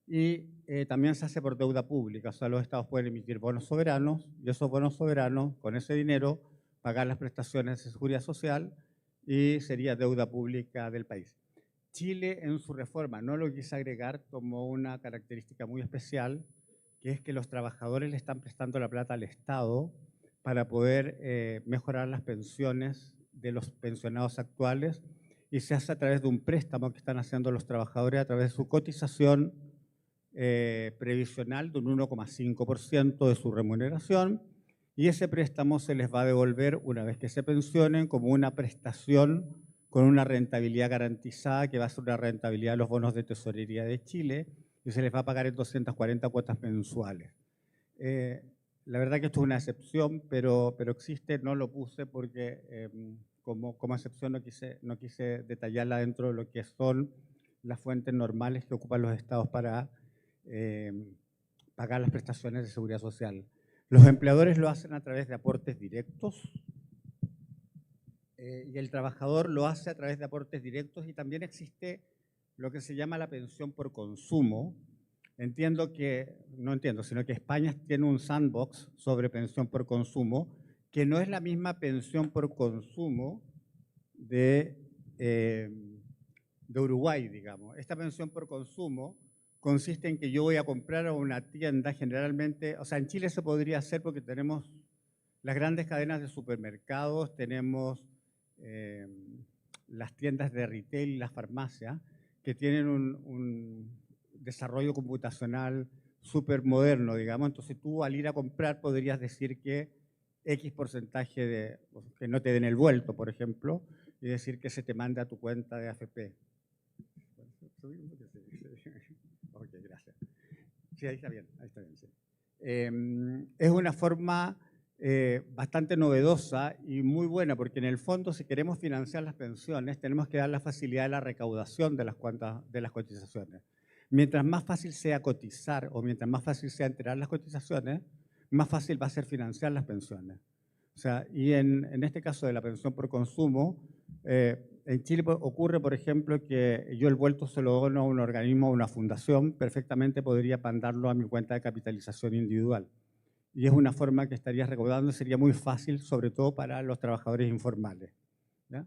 Y también se hace por deuda pública, o sea, los estados pueden emitir bonos soberanos y esos bonos soberanos, con ese dinero, pagar las prestaciones de seguridad social y sería deuda pública del país. Chile, en su reforma, no lo quise agregar, tomó una característica muy especial, que es que los trabajadores le están prestando la plata al Estado para poder mejorar las pensiones de los pensionados actuales y se hace a través de un préstamo que están haciendo los trabajadores a través de su cotización previsional de un 1,5% de su remuneración, y ese préstamo se les va a devolver una vez que se pensionen como una prestación con una rentabilidad garantizada, que va a ser una rentabilidad de los bonos de tesorería de Chile, y se les va a pagar en 240 cuotas mensuales. La verdad que esto es una excepción, pero existe, no lo puse porque como excepción no quise detallarla dentro de lo que son las fuentes normales que ocupan los estados para pagar las prestaciones de seguridad social. Los empleadores lo hacen a través de aportes directos y el trabajador lo hace a través de aportes directos, y también existe lo que se llama la pensión por consumo. No entiendo, sino que España tiene un sandbox sobre pensión por consumo, que no es la misma pensión por consumo de Uruguay, digamos. Esta pensión por consumo consiste en que yo voy a comprar a una tienda generalmente, o sea, en Chile se podría hacer porque tenemos las grandes cadenas de supermercados, tenemos las tiendas de retail y las farmacias, que tienen un desarrollo computacional súper moderno, digamos. Entonces tú al ir a comprar podrías decir que X porcentaje que no te den el vuelto, por ejemplo, y decir que se te manda a tu cuenta de AFP. Ok, gracias. Sí, ahí está bien, sí. Es una forma bastante novedosa y muy buena, porque en el fondo, si queremos financiar las pensiones, tenemos que dar la facilidad de la recaudación de las cotizaciones. Mientras más fácil sea cotizar o mientras más fácil sea enterar las cotizaciones, más fácil va a ser financiar las pensiones. O sea, y en este caso de la pensión por consumo, en Chile ocurre, por ejemplo, que yo el vuelto se lo dono a un organismo o una fundación, perfectamente podría mandarlo a mi cuenta de capitalización individual. Y es una forma que estaría recaudando, sería muy fácil, sobre todo para los trabajadores informales, ¿ya?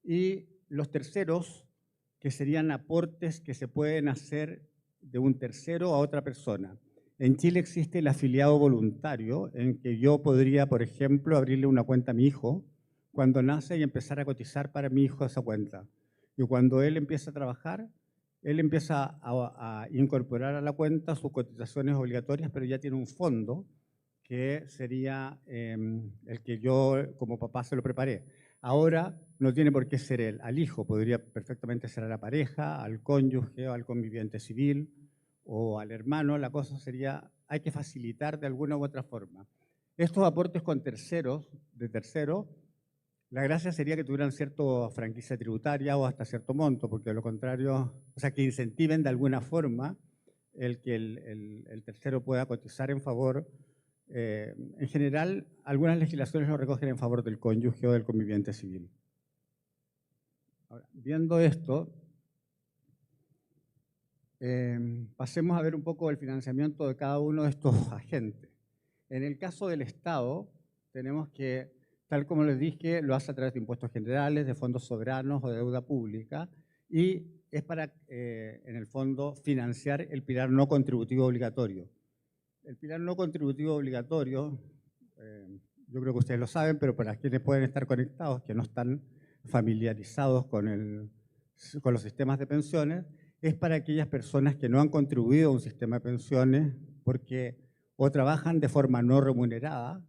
Y los terceros, que serían aportes que se pueden hacer de un tercero a otra persona. En Chile existe el afiliado voluntario, en que yo podría, por ejemplo, abrirle una cuenta a mi hijo cuando nace y empezar a cotizar para mi hijo esa cuenta. Y cuando él empieza a trabajar, él empieza a incorporar a la cuenta sus cotizaciones obligatorias, pero ya tiene un fondo que sería el que yo como papá se lo preparé. Ahora no tiene por qué ser él, al hijo, podría perfectamente ser a la pareja, al cónyuge, al conviviente civil o al hermano. La cosa sería, hay que facilitar de alguna u otra forma. Estos aportes con terceros, la gracia sería que tuvieran cierta franquicia tributaria o hasta cierto monto, porque de lo contrario, o sea, que incentiven de alguna forma el que el tercero pueda cotizar en favor. En general, algunas legislaciones lo recogen en favor del cónyuge o del conviviente civil. Ahora, viendo esto, pasemos a ver un poco el financiamiento de cada uno de estos agentes. En el caso del Estado, tenemos que, tal como les dije, lo hace a través de impuestos generales, de fondos soberanos o de deuda pública, y es para, en el fondo, financiar el pilar no contributivo obligatorio. El pilar no contributivo obligatorio, yo creo que ustedes lo saben, pero para quienes pueden estar conectados, que no están familiarizados con los sistemas de pensiones, es para aquellas personas que no han contribuido a un sistema de pensiones porque o trabajan de forma no remunerada,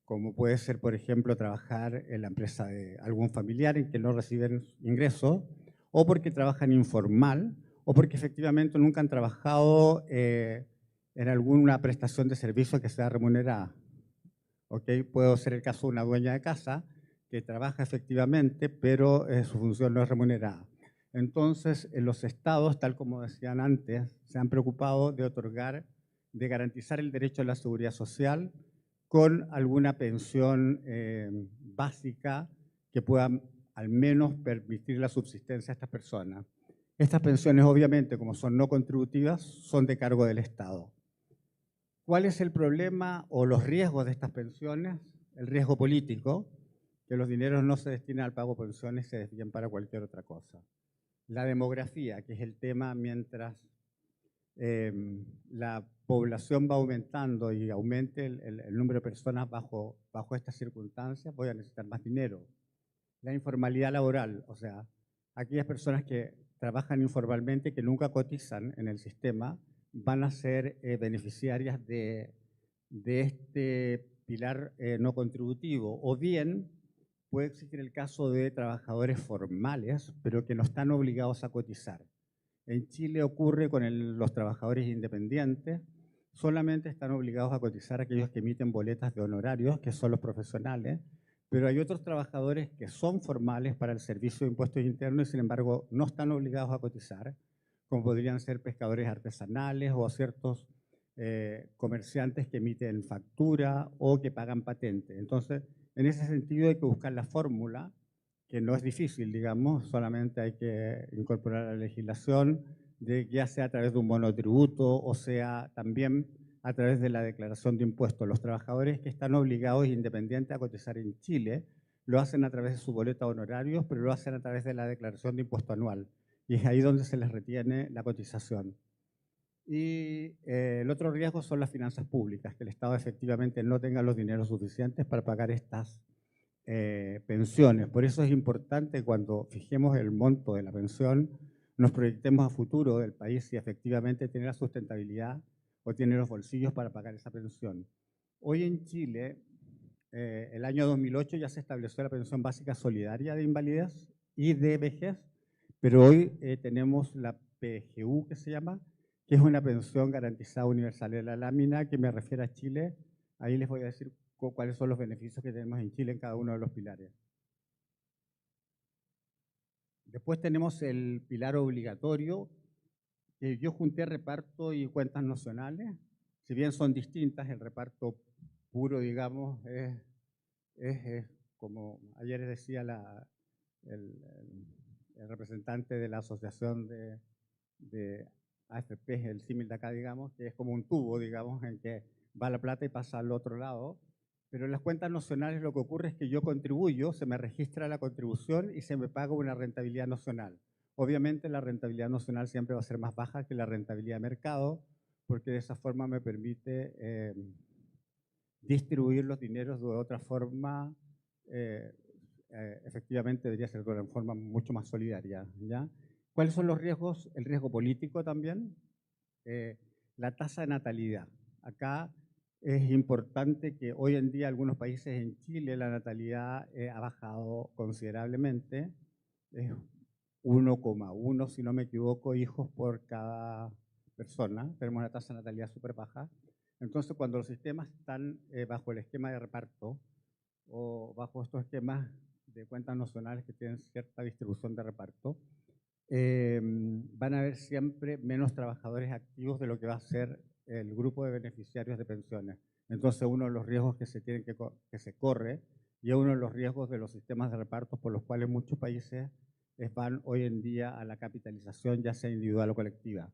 como puede ser, por ejemplo, trabajar en la empresa de algún familiar en que no reciben ingresos, o porque trabajan informal, o porque efectivamente nunca han trabajado en alguna prestación de servicio que sea remunerada. ¿Okay? Puede ser el caso de una dueña de casa que trabaja efectivamente, pero su función no es remunerada. Entonces, en los estados, tal como decían antes, se han preocupado de otorgar, de garantizar el derecho a la seguridad social con alguna pensión básica que pueda al menos permitir la subsistencia a estas personas. Estas pensiones, obviamente, como son no contributivas, son de cargo del Estado. ¿Cuál es el problema o los riesgos de estas pensiones? El riesgo político, que los dineros no se destinan al pago de pensiones, se desvían para cualquier otra cosa. La demografía, que es el tema mientras la población va aumentando y aumente el número de personas bajo estas circunstancias, voy a necesitar más dinero. La informalidad laboral, o sea, aquellas personas que trabajan informalmente, que nunca cotizan en el sistema, van a ser beneficiarias de este pilar no contributivo, o bien puede existir el caso de trabajadores formales, pero que no están obligados a cotizar. En Chile ocurre con los trabajadores independientes, solamente están obligados a cotizar aquellos que emiten boletas de honorarios, que son los profesionales, pero hay otros trabajadores que son formales para el servicio de impuestos internos y sin embargo no están obligados a cotizar, como podrían ser pescadores artesanales o ciertos comerciantes que emiten factura o que pagan patente. Entonces, en ese sentido hay que buscar la fórmula, que no es difícil, digamos, solamente hay que incorporar a la legislación, ya sea a través de un monotributo o sea también a través de la declaración de impuestos. Los trabajadores que están obligados e independientes a cotizar en Chile lo hacen a través de su boleta de honorarios, pero lo hacen a través de la declaración de impuesto anual. Y es ahí donde se les retiene la cotización. Y el otro riesgo son las finanzas públicas, que el Estado efectivamente no tenga los dineros suficientes para pagar estas pensiones. Por eso es importante cuando fijemos el monto de la pensión, nos proyectemos a futuro del país si efectivamente tiene la sustentabilidad o tiene los bolsillos para pagar esa pensión. Hoy en Chile, el año 2008 ya se estableció la pensión básica solidaria de invalidez y de vejez, pero hoy tenemos la PGU, que se llama, que es una pensión garantizada universal. En la lámina que me refiere a Chile, ahí les voy a decir cuáles son los beneficios que tenemos en Chile en cada uno de los pilares. Después tenemos el pilar obligatorio, que yo junté reparto y cuentas nacionales. Si bien son distintas, el reparto puro, digamos, es como ayer decía el representante de la asociación de AFP, el símil de acá, digamos, que es como un tubo, digamos, en que va la plata y pasa al otro lado. Pero en las cuentas nacionales lo que ocurre es que yo contribuyo, se me registra la contribución y se me paga una rentabilidad nacional. Obviamente la rentabilidad nacional siempre va a ser más baja que la rentabilidad de mercado, porque de esa forma me permite distribuir los dineros de otra forma, efectivamente debería ser de una forma mucho más solidaria, ¿ya? ¿Cuáles son los riesgos? El riesgo político también, la tasa de natalidad. Acá es importante que hoy en día algunos países, en Chile la natalidad ha bajado considerablemente, es 1,1, si no me equivoco, hijos por cada persona. Tenemos una tasa de natalidad súper baja. Entonces, cuando los sistemas están bajo el esquema de reparto o bajo estos esquemas de cuentas nacionales que tienen cierta distribución de reparto, van a haber siempre menos trabajadores activos de lo que va a ser el grupo de beneficiarios de pensiones. Entonces, uno de los riesgos que se corre y es uno de los riesgos de los sistemas de reparto por los cuales muchos países van hoy en día a la capitalización, ya sea individual o colectiva.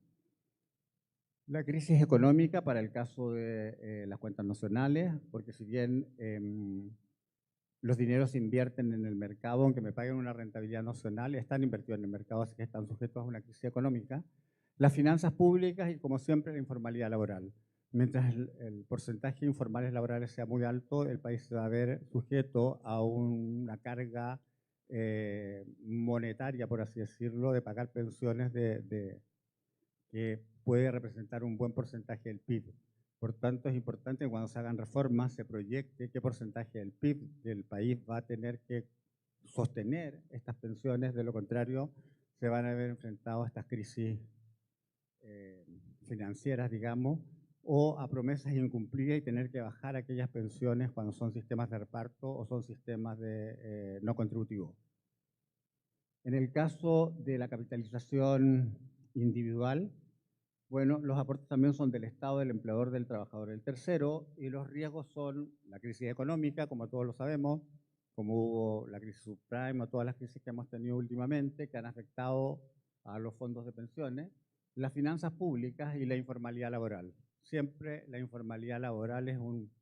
La crisis económica para el caso de las cuentas nacionales, porque si bien los dineros se invierten en el mercado, aunque me paguen una rentabilidad nacional, están invertidos en el mercado, así que están sujetos a una crisis económica. Las finanzas públicas y, como siempre, la informalidad laboral. Mientras el porcentaje de informales laborales sea muy alto, el país se va a ver sujeto a una carga monetaria, por así decirlo, de pagar pensiones que puede representar un buen porcentaje del PIB. Por tanto, es importante que cuando se hagan reformas se proyecte qué porcentaje del PIB del país va a tener que sostener estas pensiones. De lo contrario, se van a ver enfrentados a estas crisis financieras, digamos, o a promesas incumplidas y tener que bajar aquellas pensiones cuando son sistemas de reparto o son sistemas no contributivos. En el caso de la capitalización individual, bueno, los aportes también son del Estado, del empleador, del trabajador. El tercero, y los riesgos son la crisis económica, como todos lo sabemos, como hubo la crisis subprime o todas las crisis que hemos tenido últimamente, que han afectado a los fondos de pensiones, las finanzas públicas y la informalidad laboral. Siempre la informalidad laboral es un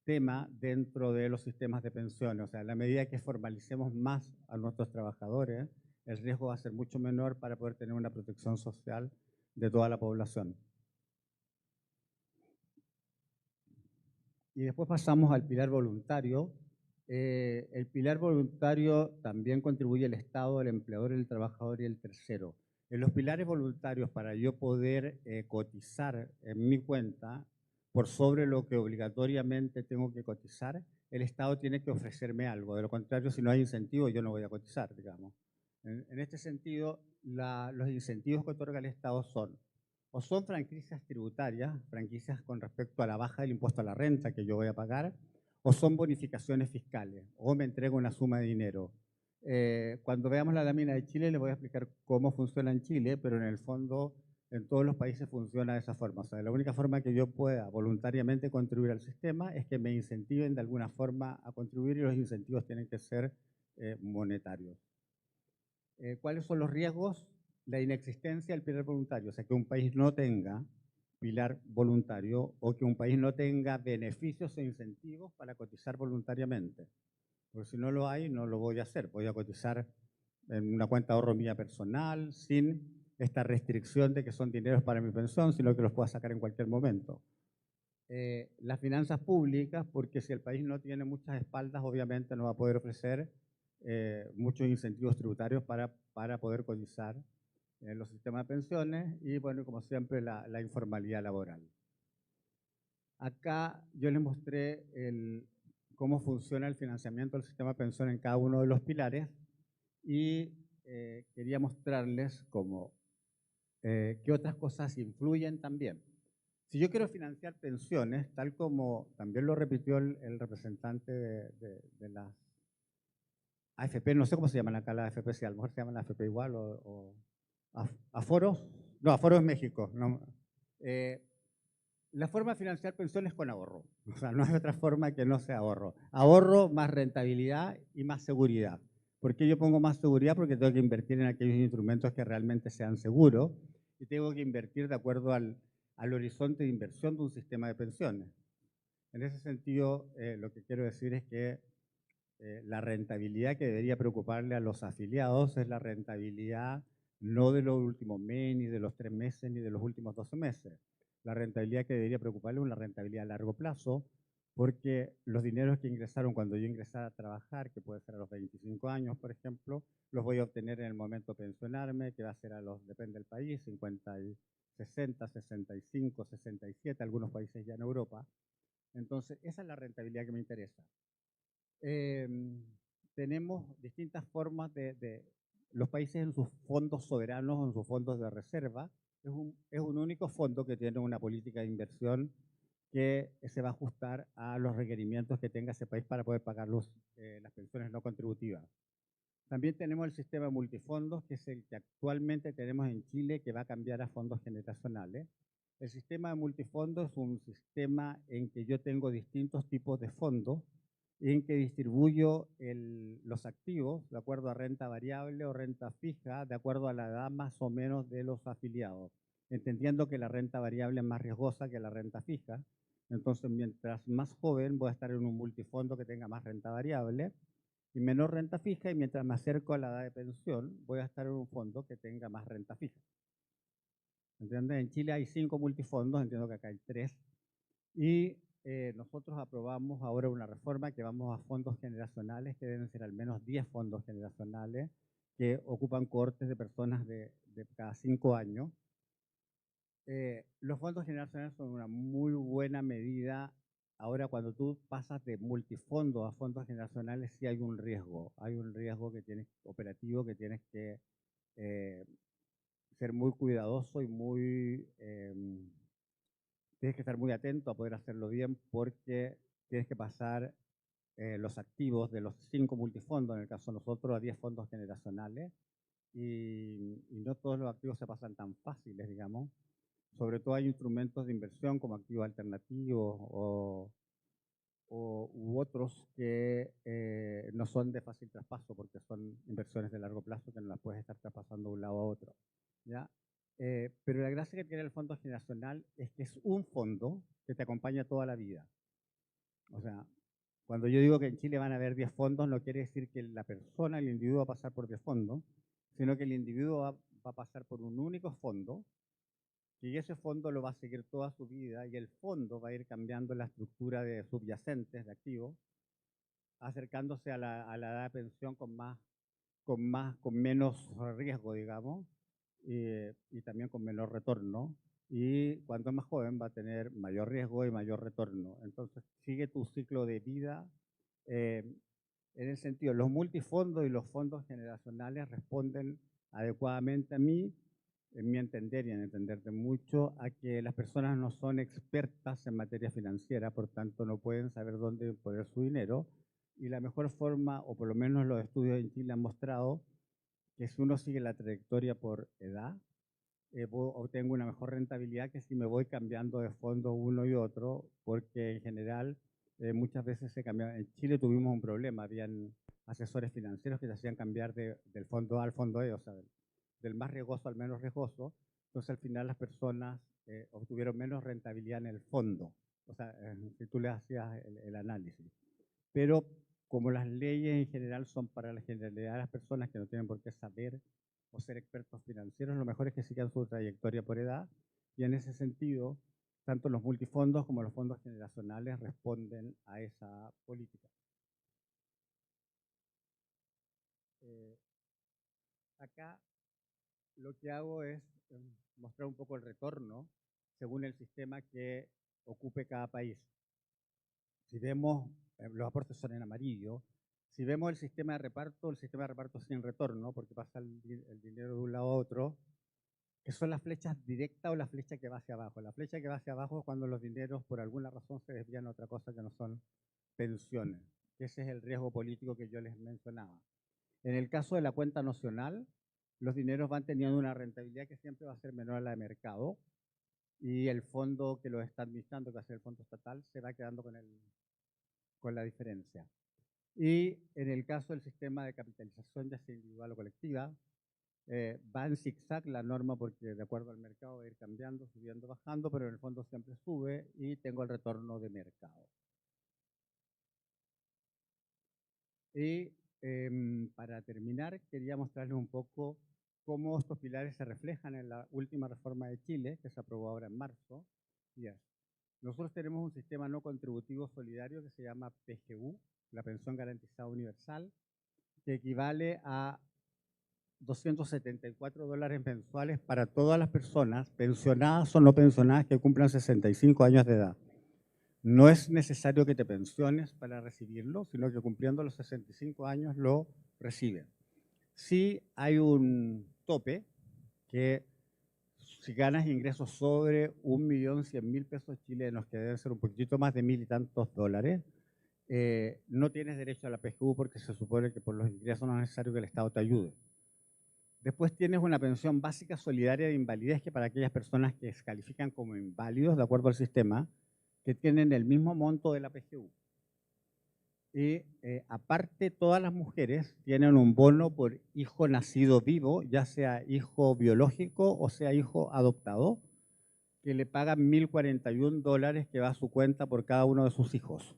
tema dentro de los sistemas de pensiones. O sea, en la medida que formalicemos más a nuestros trabajadores, el riesgo va a ser mucho menor para poder tener una protección social de toda la población. Y después pasamos al pilar voluntario. El pilar voluntario también contribuye el Estado, el empleador, el trabajador y el tercero. En los pilares voluntarios, para yo poder cotizar en mi cuenta por sobre lo que obligatoriamente tengo que cotizar, el Estado tiene que ofrecerme algo. De lo contrario, si no hay incentivo, yo no voy a cotizar, digamos. En este sentido, los incentivos que otorga el Estado son, o son franquicias tributarias, franquicias con respecto a la baja del impuesto a la renta que yo voy a pagar, o son bonificaciones fiscales, o me entrega una suma de dinero. Cuando veamos la lámina de Chile, les voy a explicar cómo funciona en Chile, pero en el fondo en todos los países funciona de esa forma. O sea, la única forma que yo pueda voluntariamente contribuir al sistema es que me incentiven de alguna forma a contribuir y los incentivos tienen que ser monetarios. ¿Cuáles son los riesgos? La inexistencia del pilar voluntario, o sea, que un país no tenga pilar voluntario o que un país no tenga beneficios e incentivos para cotizar voluntariamente. Porque si no lo hay, no lo voy a hacer. Voy a cotizar en una cuenta de ahorro mía personal, sin esta restricción de que son dineros para mi pensión, sino que los pueda sacar en cualquier momento. Las finanzas públicas, porque si el país no tiene muchas espaldas, obviamente no va a poder ofrecer muchos incentivos tributarios para poder cotizar en los sistemas de pensiones y, bueno, como siempre, la informalidad laboral. Acá yo les mostré cómo funciona el financiamiento del sistema de pensión en cada uno de los pilares y quería mostrarles qué otras cosas influyen también. Si yo quiero financiar pensiones, tal como también lo repitió el representante de las AFP, no sé cómo se llaman acá las AFP, si a lo mejor se llaman AFP igual o Aforos, no, Aforos es México. No, la forma de financiar pensiones es con ahorro, o sea, no hay otra forma que no sea ahorro. Ahorro más rentabilidad y más seguridad. ¿Por qué yo pongo más seguridad? Porque tengo que invertir en aquellos instrumentos que realmente sean seguros y tengo que invertir de acuerdo al horizonte de inversión de un sistema de pensiones. En ese sentido, lo que quiero decir es que la rentabilidad que debería preocuparle a los afiliados es la rentabilidad no de los últimos meses, ni de los 3 meses, ni de los últimos 12 meses. La rentabilidad que debería preocuparle es una rentabilidad a largo plazo, porque los dineros que ingresaron cuando yo ingresé a trabajar, que puede ser a los 25 años, por ejemplo, los voy a obtener en el momento de pensionarme, que va a ser depende del país, 50 y 60, 65, 67, algunos países ya en Europa. Entonces, esa es la rentabilidad que me interesa. Tenemos distintas formas los países en sus fondos soberanos, en sus fondos de reserva. Es un único fondo que tiene una política de inversión que se va a ajustar a los requerimientos que tenga ese país para poder pagar las pensiones no contributivas. También tenemos el sistema multifondos, que es el que actualmente tenemos en Chile, que va a cambiar a fondos generacionales. El sistema de multifondos es un sistema en que yo tengo distintos tipos de fondos, en que distribuyo los activos de acuerdo a renta variable o renta fija, de acuerdo a la edad más o menos de los afiliados, entendiendo que la renta variable es más riesgosa que la renta fija. Entonces, mientras más joven voy a estar en un multifondo que tenga más renta variable y menor renta fija, y mientras me acerco a la edad de pensión, voy a estar en un fondo que tenga más renta fija. ¿Entienden? En Chile hay 5 multifondos, entiendo que acá hay 3. Y nosotros aprobamos ahora una reforma que vamos a fondos generacionales, que deben ser al menos 10 fondos generacionales, que ocupan cohortes de personas de cada 5 años. Los fondos generacionales son una muy buena medida. Ahora, cuando tú pasas de multifondos a fondos generacionales, sí hay un riesgo. Hay un riesgo operativo que tienes que ser muy cuidadoso y tienes que estar muy atento a poder hacerlo bien, porque tienes que pasar los activos de los 5 multifondos, en el caso de nosotros, a 10 fondos generacionales, y no todos los activos se pasan tan fáciles, digamos. Sobre todo hay instrumentos de inversión como activos alternativos u otros que no son de fácil traspaso, porque son inversiones de largo plazo que no las puedes estar traspasando de un lado a otro, ¿ya? Pero la gracia que tiene el fondo generacional es que es un fondo que te acompaña toda la vida. O sea, cuando yo digo que en Chile van a haber 10 fondos, no quiere decir que la persona, el individuo va a pasar por 10 fondos, sino que el individuo va a pasar por un único fondo, y ese fondo lo va a seguir toda su vida, y el fondo va a ir cambiando la estructura de subyacentes, de activos, acercándose a la edad de pensión con menos riesgo, digamos, y también con menor retorno. Y cuando es más joven va a tener mayor riesgo y mayor retorno. Entonces sigue tu ciclo de vida. En el sentido, los multifondos y los fondos generacionales responden adecuadamente a mí, en mi entender y en entender de mucho, a que las personas no son expertas en materia financiera, por tanto no pueden saber dónde poner su dinero. Y la mejor forma, o por lo menos los estudios en Chile han mostrado, que si uno sigue la trayectoria por edad, obtengo una mejor rentabilidad que si me voy cambiando de fondo uno y otro, porque en general muchas veces se cambiaba. En Chile tuvimos un problema, habían asesores financieros que se hacían cambiar del fondo A al fondo E, o sea, del más riesgoso al menos riesgoso. Entonces al final las personas obtuvieron menos rentabilidad en el fondo, o sea, si tú le hacías el análisis. Pero como las leyes en general son para la generalidad de las personas que no tienen por qué saber o ser expertos financieros, lo mejor es que sigan su trayectoria por edad, y en ese sentido, tanto los multifondos como los fondos generacionales responden a esa política. Acá lo que hago es mostrar un poco el retorno según el sistema que ocupe cada país. Si vemos, los aportes son en amarillo. Si vemos el sistema de reparto es sin retorno, porque pasa el dinero de un lado a otro, que son las flechas directas o la flecha que va hacia abajo. La flecha que va hacia abajo es cuando los dineros por alguna razón se desvían a otra cosa que no son pensiones. Ese es el riesgo político que yo les mencionaba. En el caso de la cuenta nacional, los dineros van teniendo una rentabilidad que siempre va a ser menor a la de mercado, y el fondo que lo está administrando, que va a ser el fondo estatal, se va quedando con la diferencia. Y en el caso del sistema de capitalización, ya sea individual o colectiva, va en zigzag la norma porque de acuerdo al mercado va a ir cambiando, subiendo, bajando, pero en el fondo siempre sube y tengo el retorno de mercado. Y para terminar, quería mostrarles un poco cómo estos pilares se reflejan en la última reforma de Chile, que se aprobó ahora en marzo. Nosotros tenemos un sistema no contributivo solidario que se llama PGU, la Pensión Garantizada Universal, que equivale a $274 mensuales para todas las personas, pensionadas o no pensionadas, que cumplan 65 años de edad. No es necesario que te pensiones para recibirlo, sino que cumpliendo los 65 años lo reciben. Sí hay un tope que si ganas ingresos sobre 1.100.000 pesos chilenos, que deben ser un poquitito más de 1.000 y tantos dólares, no tienes derecho a la PGU porque se supone que por los ingresos no es necesario que el Estado te ayude. Después tienes una pensión básica solidaria de invalidez, que para aquellas personas que se califican como inválidos de acuerdo al sistema, que tienen el mismo monto de la PGU. Y aparte, todas las mujeres tienen un bono por hijo nacido vivo, ya sea hijo biológico o sea hijo adoptado, que le pagan $1.041 que va a su cuenta por cada uno de sus hijos,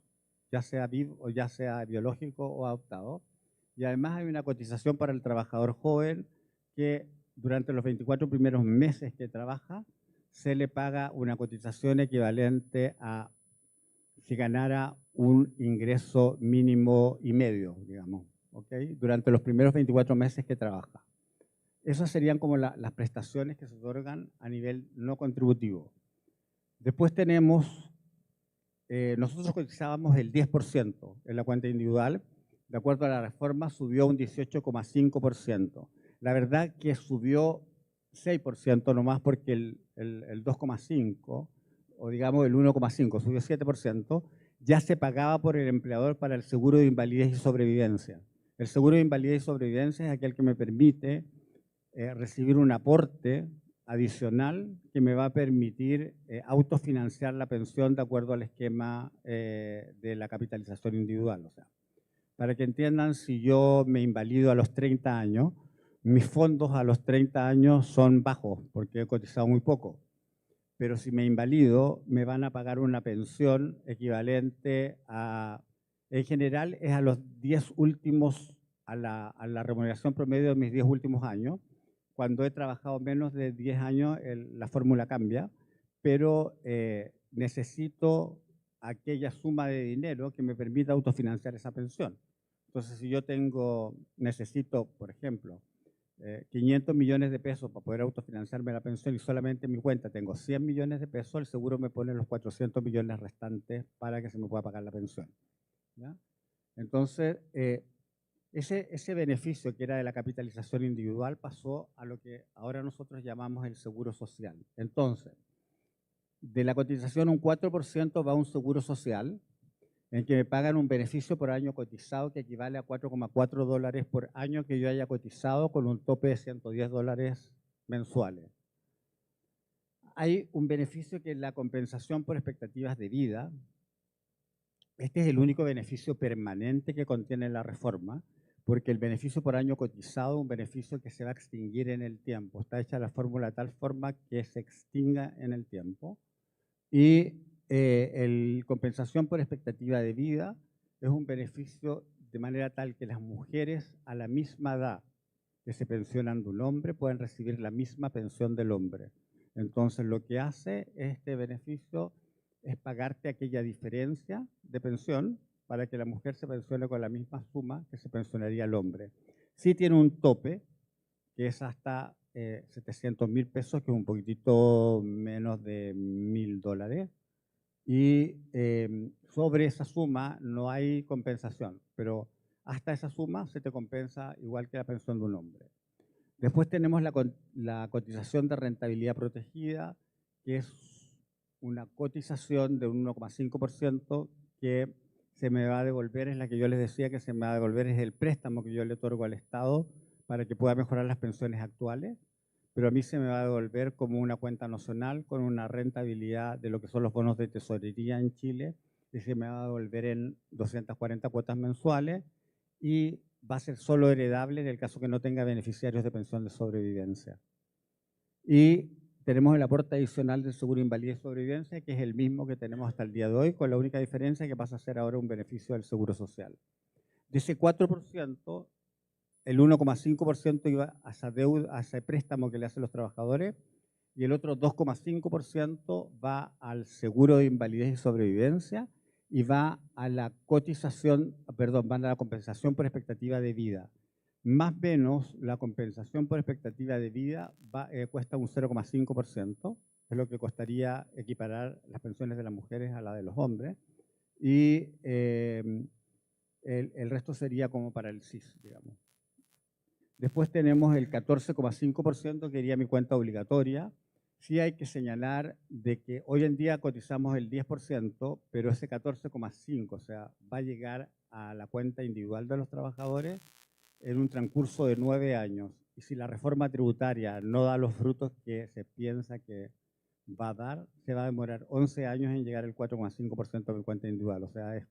ya sea vivo o ya sea biológico o adoptado. Y además hay una cotización para el trabajador joven que durante los 24 primeros meses que trabaja se le paga una cotización equivalente a si ganara un ingreso mínimo y medio, digamos, ¿okay? Durante los primeros 24 meses que trabaja. Esas serían como las prestaciones que se otorgan a nivel no contributivo. Después tenemos, nosotros cotizábamos el 10% en la cuenta individual. De acuerdo a la reforma, subió un 18,5%. La verdad que subió 6% nomás, porque el 2,5%, o digamos el 1,5%, subió 7%, ya se pagaba por el empleador para el seguro de invalidez y sobrevivencia. El seguro de invalidez y sobrevivencia es aquel que me permite recibir un aporte adicional que me va a permitir autofinanciar la pensión de acuerdo al esquema de la capitalización individual. O sea, para que entiendan, si yo me invalido a los 30 años, mis fondos a los 30 años son bajos porque he cotizado muy poco. Pero si me invalido, me van a pagar una pensión equivalente a, en general, es a los 10 últimos, a la remuneración promedio de mis 10 últimos años. Cuando he trabajado menos de 10 años, la fórmula cambia, pero necesito aquella suma de dinero que me permita autofinanciar esa pensión. Entonces, si yo necesito, por ejemplo, 500 millones de pesos para poder autofinanciarme la pensión y solamente en mi cuenta tengo 100 millones de pesos, el seguro me pone los 400 millones restantes para que se me pueda pagar la pensión. ¿Ya? Entonces, ese beneficio que era de la capitalización individual pasó a lo que ahora nosotros llamamos el seguro social. Entonces, de la cotización un 4% va a un seguro social, en que me pagan un beneficio por año cotizado que equivale a $4,4 por año que yo haya cotizado con un tope de $110 mensuales. Hay un beneficio que es la compensación por expectativas de vida. Este es el único beneficio permanente que contiene la reforma, porque el beneficio por año cotizado es un beneficio que se va a extinguir en el tiempo. Está hecha la fórmula de tal forma que se extinga en el tiempo. Y la compensación por expectativa de vida es un beneficio de manera tal que las mujeres a la misma edad que se pensionan de un hombre pueden recibir la misma pensión del hombre. Entonces, lo que hace este beneficio es pagarte aquella diferencia de pensión para que la mujer se pensione con la misma suma que se pensionaría el hombre. Sí tiene un tope, que es hasta 700.000 pesos, que es un poquitito menos de $1.000. Y sobre esa suma no hay compensación, pero hasta esa suma se te compensa igual que la pensión de un hombre. Después tenemos la cotización de rentabilidad protegida, que es una cotización de un 1,5% que se me va a devolver, es la que yo les decía que se me va a devolver, es el préstamo que yo le otorgo al Estado para que pueda mejorar las pensiones actuales, pero a mí se me va a devolver como una cuenta nacional con una rentabilidad de lo que son los bonos de tesorería en Chile, y se me va a devolver en 240 cuotas mensuales, y va a ser solo heredable en el caso que no tenga beneficiarios de pensión de sobrevivencia. Y tenemos el aporte adicional del seguro de invalidez y sobrevivencia, que es el mismo que tenemos hasta el día de hoy, con la única diferencia que pasa a ser ahora un beneficio del seguro social. De ese 4%, el 1,5% iba a esa deuda, a ese préstamo que le hacen los trabajadores, y el otro 2,5% va al seguro de invalidez y sobrevivencia y va a la cotización, perdón, va a la compensación por expectativa de vida. Más o menos la compensación por expectativa de vida cuesta un 0,5%, es lo que costaría equiparar las pensiones de las mujeres a la de los hombres, y el resto sería como para el CIS, digamos. Después tenemos el 14,5% que iría a mi cuenta obligatoria. Sí hay que señalar de que hoy en día cotizamos el 10%, pero ese 14,5%, o sea, va a llegar a la cuenta individual de los trabajadores en un transcurso de 9 años. Y si la reforma tributaria no da los frutos que se piensa que va a dar, se va a demorar 11 años en llegar al 4,5% de mi cuenta individual. O sea, es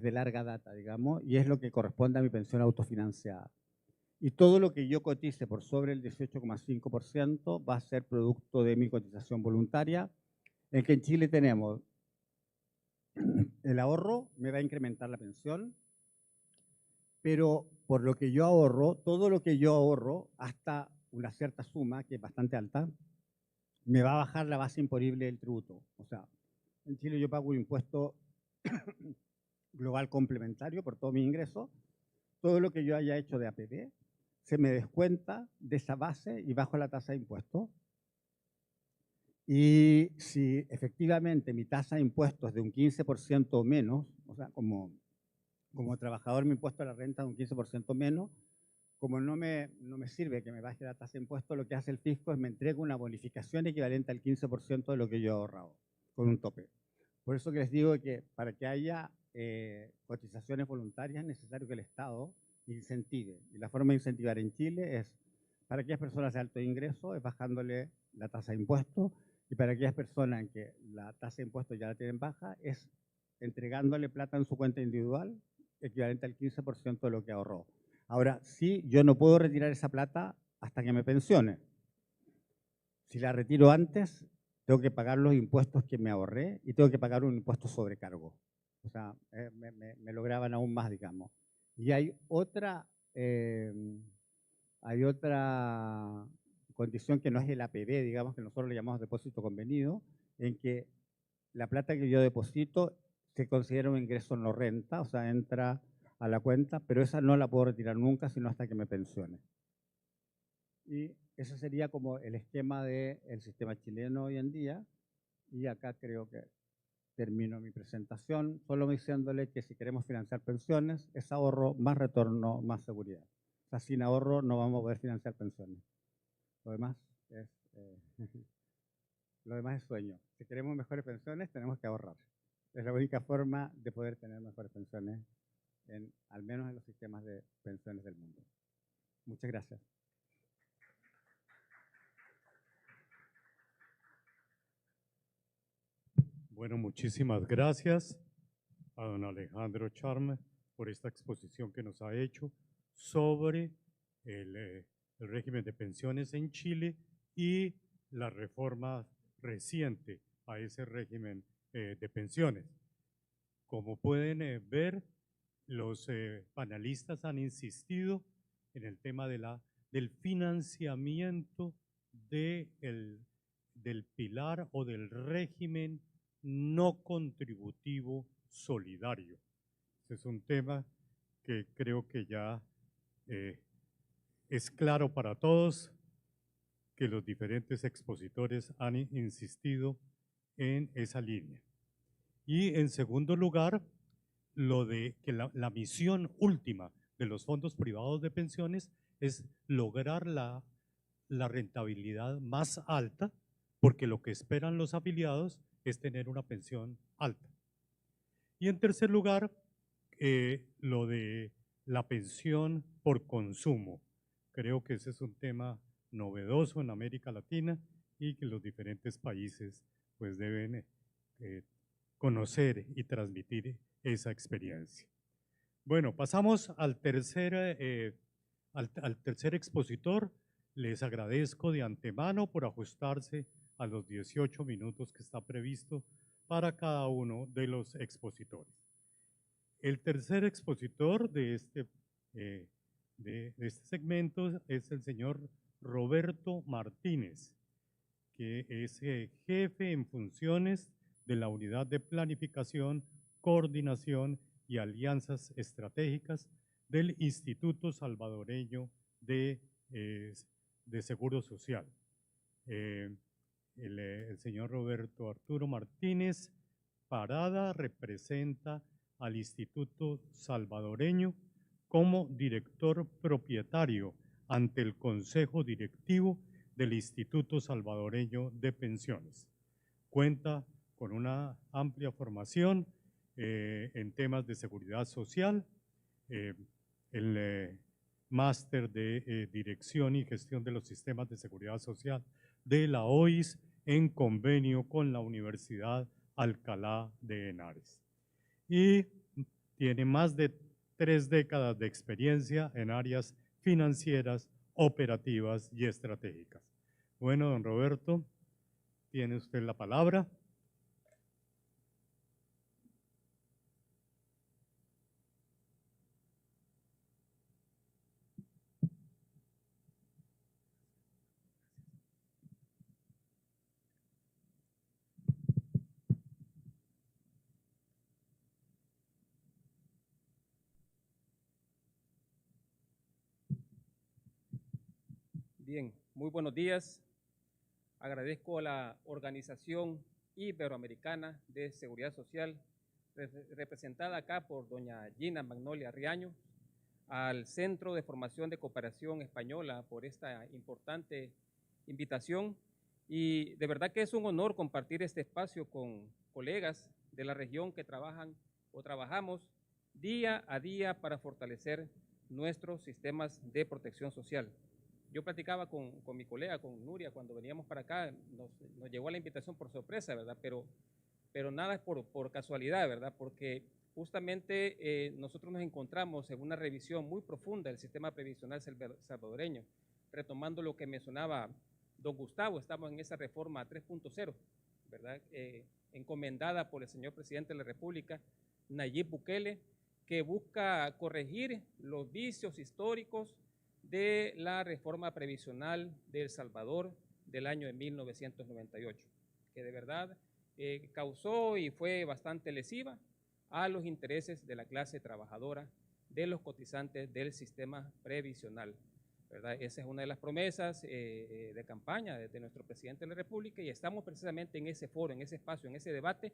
de larga data, digamos, y es lo que corresponde a mi pensión autofinanciada. Y todo lo que yo cotice por sobre el 18,5% va a ser producto de mi cotización voluntaria, en que en Chile tenemos el ahorro, me va a incrementar la pensión, pero por lo que yo ahorro, todo lo que yo ahorro, hasta una cierta suma, que es bastante alta, me va a bajar la base imponible del tributo. O sea, en Chile yo pago un impuesto global complementario por todo mi ingreso. Todo lo que yo haya hecho de APB se me descuenta de esa base y bajo la tasa de impuestos. Y si efectivamente mi tasa de impuestos es de un 15% o menos, o sea, como trabajador mi impuesto a la renta de un 15% menos, como no me sirve que me baje la tasa de impuestos, lo que hace el fisco es me entrega una bonificación equivalente al 15% de lo que yo he ahorrado, con un tope. Por eso que les digo que para que haya cotizaciones voluntarias es necesario que el Estado incentive. Y la forma de incentivar en Chile es, para aquellas personas de alto ingreso, es bajándole la tasa de impuestos, y para aquellas personas en que la tasa de impuestos ya la tienen baja, es entregándole plata en su cuenta individual, equivalente al 15% de lo que ahorró. Ahora, sí, yo no puedo retirar esa plata hasta que me pensione. Si la retiro antes, tengo que pagar los impuestos que me ahorré y tengo que pagar un impuesto sobrecargo. O sea, me lo graban aún más, digamos. Y hay otra condición que no es el APB, digamos, que nosotros le llamamos depósito convenido, en que la plata que yo deposito se considera un ingreso no renta, o sea, entra a la cuenta, pero esa no la puedo retirar nunca, sino hasta que me pensione. Y ese sería como el esquema del sistema chileno hoy en día. Y acá creo que termino mi presentación, solo diciéndole que si queremos financiar pensiones, es ahorro, más retorno, más seguridad. O sea, sin ahorro no vamos a poder financiar pensiones. Lo demás es, lo demás es sueño. Si queremos mejores pensiones, tenemos que ahorrar. Es la única forma de poder tener mejores pensiones, al menos en los sistemas de pensiones del mundo. Muchas gracias. Bueno, muchísimas gracias a don Alejandro Charme por esta exposición que nos ha hecho sobre el régimen de pensiones en Chile y la reforma reciente a ese régimen de pensiones. Como pueden ver, los panelistas han insistido en el tema del financiamiento del pilar o del régimen no contributivo solidario. Ese es un tema que creo que ya es claro para todos, que los diferentes expositores han insistido en esa línea. Y en segundo lugar, lo de que la misión última de los fondos privados de pensiones es lograr la rentabilidad más alta, porque lo que esperan los afiliados es tener una pensión alta. Y en tercer lugar, lo de la pensión por consumo. Creo que ese es un tema novedoso en América Latina y que los diferentes países pues deben conocer y transmitir esa experiencia. Bueno, pasamos al tercer expositor. Les agradezco de antemano por ajustarse a los 18 minutos que está previsto para cada uno de los expositores. El tercer expositor de este segmento es el señor Roberto Martínez, que es jefe en funciones de la Unidad de Planificación, Coordinación y Alianzas Estratégicas del Instituto Salvadoreño de Seguro Social. El señor Roberto Arturo Martínez Parada representa al Instituto Salvadoreño como director propietario ante el Consejo Directivo del Instituto Salvadoreño de Pensiones. Cuenta con una amplia formación en temas de seguridad social, el máster de Dirección y Gestión de los Sistemas de Seguridad Social de la OIS en convenio con la Universidad Alcalá de Henares. Y tiene más de 3 décadas de experiencia en áreas financieras, operativas y estratégicas. Bueno, don Roberto, tiene usted la palabra. Bien, muy buenos días. Agradezco a la Organización Iberoamericana de Seguridad Social, representada acá por doña Gina Magnolia Riaño, al Centro de Formación de Cooperación Española por esta importante invitación. Y de verdad que es un honor compartir este espacio con colegas de la región que trabajamos día a día para fortalecer nuestros sistemas de protección social. Yo platicaba con mi colega, con Nuria, cuando veníamos para acá, nos llegó la invitación por sorpresa, ¿verdad? Pero nada es por casualidad, ¿verdad? Porque justamente nosotros nos encontramos en una revisión muy profunda del sistema previsional salvadoreño, retomando lo que mencionaba don Gustavo. Estamos en esa reforma 3.0, ¿verdad? Encomendada por el señor presidente de la República, Nayib Bukele, que busca corregir los vicios históricos de la reforma previsional de El Salvador del año de 1998, que de verdad causó y fue bastante lesiva a los intereses de la clase trabajadora, de los cotizantes del sistema previsional. ¿verdad? Esa es una de las promesas de campaña de nuestro presidente de la República y estamos precisamente en ese foro, en ese espacio, en ese debate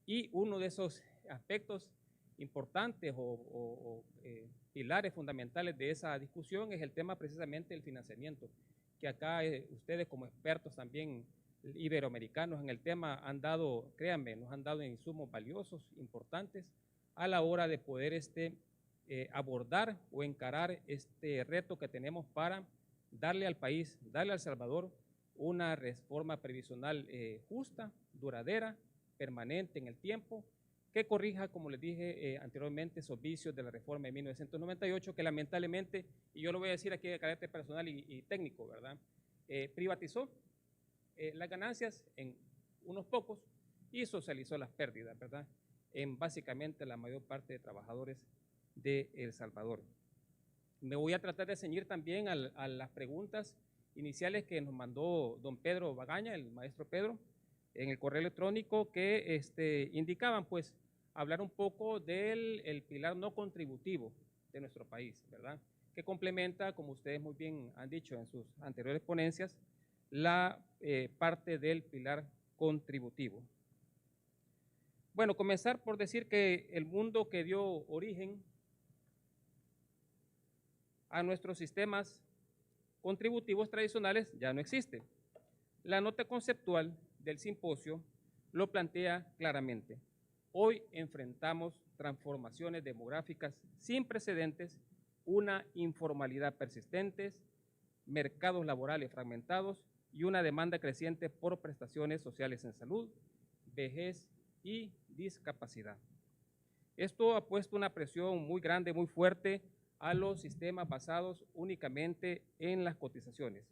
y uno de esos aspectos importantes o pilares fundamentales de esa discusión es el tema precisamente del financiamiento, que acá ustedes como expertos también iberoamericanos en el tema han dado, créanme, nos han dado insumos valiosos, importantes, a la hora de poder abordar o encarar este reto que tenemos para darle al país, darle a El Salvador una reforma previsional justa, duradera, permanente en el tiempo, que corrija, como les dije anteriormente, esos vicios de la reforma de 1998, que lamentablemente, y yo lo voy a decir aquí de carácter personal y técnico, ¿verdad? Privatizó las ganancias en unos pocos y socializó las pérdidas, ¿verdad? En básicamente la mayor parte de trabajadores de El Salvador. Me voy a tratar de ceñir también a las preguntas iniciales que nos mandó don Pedro Bagaña, el maestro Pedro, en el correo electrónico que indicaban, pues, hablar un poco del pilar no contributivo de nuestro país, ¿verdad? Que complementa, como ustedes muy bien han dicho en sus anteriores ponencias, la parte del pilar contributivo. Bueno, comenzar por decir que el mundo que dio origen a nuestros sistemas contributivos tradicionales ya no existe. La nota conceptual del simposio lo plantea claramente. Hoy enfrentamos transformaciones demográficas sin precedentes, una informalidad persistente, mercados laborales fragmentados y una demanda creciente por prestaciones sociales en salud, vejez y discapacidad. Esto ha puesto una presión muy grande, muy fuerte a los sistemas basados únicamente en las cotizaciones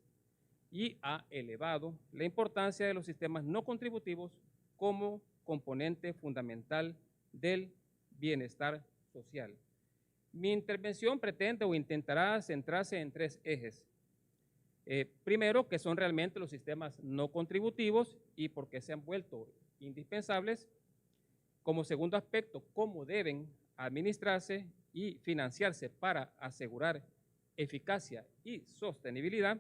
y ha elevado la importancia de los sistemas no contributivos como componente fundamental del bienestar social. Mi intervención pretende o intentará centrarse en tres ejes. Primero, que son realmente los sistemas no contributivos y por qué se han vuelto indispensables. Como segundo aspecto, cómo deben administrarse y financiarse para asegurar eficacia y sostenibilidad.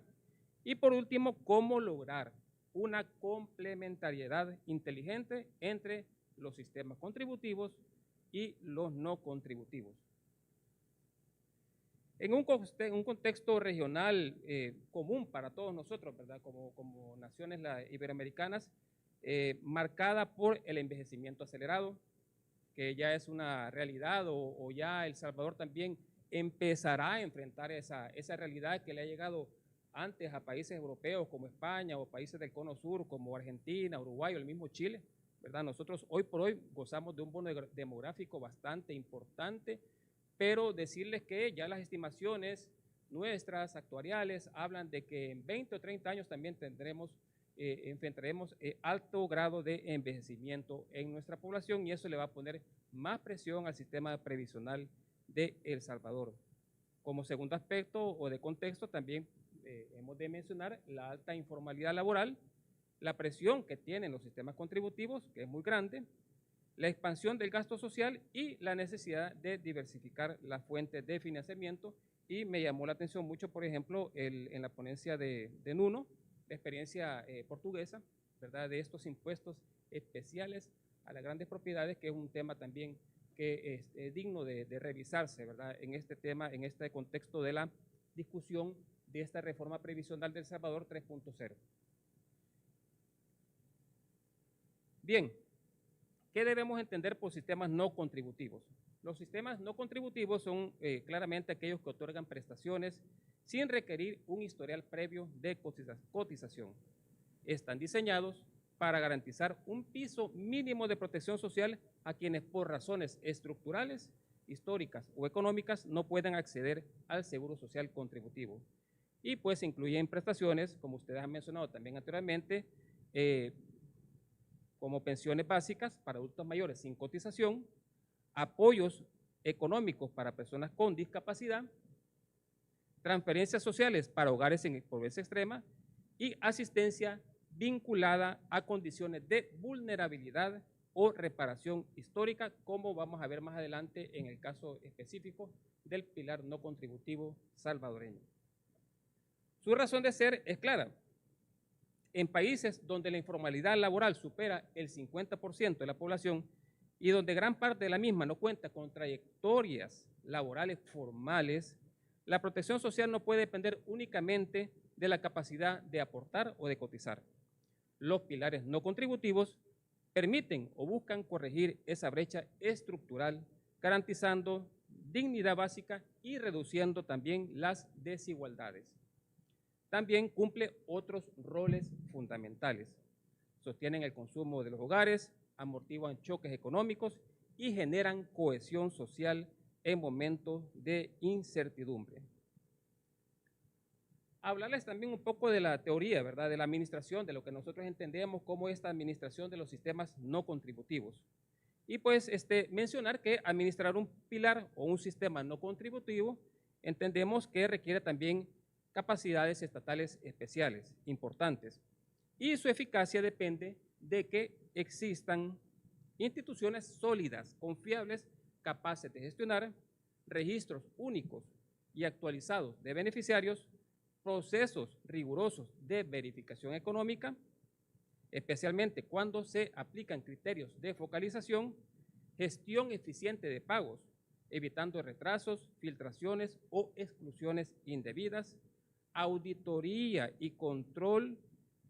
Y por último, cómo lograr una complementariedad inteligente entre los sistemas contributivos y los no contributivos. En un contexto regional común para todos nosotros, ¿verdad? Como naciones iberoamericanas, marcada por el envejecimiento acelerado, que ya es una realidad o ya El Salvador también empezará a enfrentar esa realidad que le ha llegado antes a países europeos como España o países del Cono Sur como Argentina, Uruguay o el mismo Chile, ¿verdad? Nosotros hoy por hoy gozamos de un bono demográfico bastante importante, pero decirles que ya las estimaciones nuestras actuariales hablan de que en 20 o 30 años también enfrentaremos alto grado de envejecimiento en nuestra población y eso le va a poner más presión al sistema previsional de El Salvador. Como segundo aspecto o de contexto también hemos de mencionar la alta informalidad laboral, la presión que tienen los sistemas contributivos, que es muy grande, la expansión del gasto social y la necesidad de diversificar las fuentes de financiamiento. Y me llamó la atención mucho, por ejemplo, en la ponencia de Nuno, la experiencia portuguesa, ¿verdad?, de estos impuestos especiales a las grandes propiedades, que es un tema también que es digno de revisarse, ¿verdad?, en este tema, en este contexto de la discusión de esta reforma previsional de El Salvador 3.0. Bien, ¿qué debemos entender por sistemas no contributivos? Los sistemas no contributivos son claramente aquellos que otorgan prestaciones sin requerir un historial previo de cotización. Están diseñados para garantizar un piso mínimo de protección social a quienes por razones estructurales, históricas o económicas no puedan acceder al seguro social contributivo. Y pues incluyen prestaciones, como ustedes han mencionado también anteriormente, como pensiones básicas para adultos mayores sin cotización, apoyos económicos para personas con discapacidad, transferencias sociales para hogares en pobreza extrema y asistencia vinculada a condiciones de vulnerabilidad o reparación histórica, como vamos a ver más adelante en el caso específico del pilar no contributivo salvadoreño. Su razón de ser es clara. En países donde la informalidad laboral supera el 50% de la población y donde gran parte de la misma no cuenta con trayectorias laborales formales, la protección social no puede depender únicamente de la capacidad de aportar o de cotizar. Los pilares no contributivos permiten o buscan corregir esa brecha estructural, garantizando dignidad básica y reduciendo también las desigualdades. También cumple otros roles fundamentales. Sostienen el consumo de los hogares, amortiguan choques económicos y generan cohesión social en momentos de incertidumbre. Hablarles también un poco de la teoría, ¿verdad?, de la administración, de lo que nosotros entendemos como esta administración de los sistemas no contributivos. Y pues mencionar que administrar un pilar o un sistema no contributivo entendemos que requiere también capacidades estatales especiales, importantes. Y su eficacia depende de que existan instituciones sólidas, confiables, capaces de gestionar registros únicos y actualizados de beneficiarios, procesos rigurosos de verificación económica, especialmente cuando se aplican criterios de focalización, gestión eficiente de pagos, evitando retrasos, filtraciones o exclusiones indebidas, auditoría y control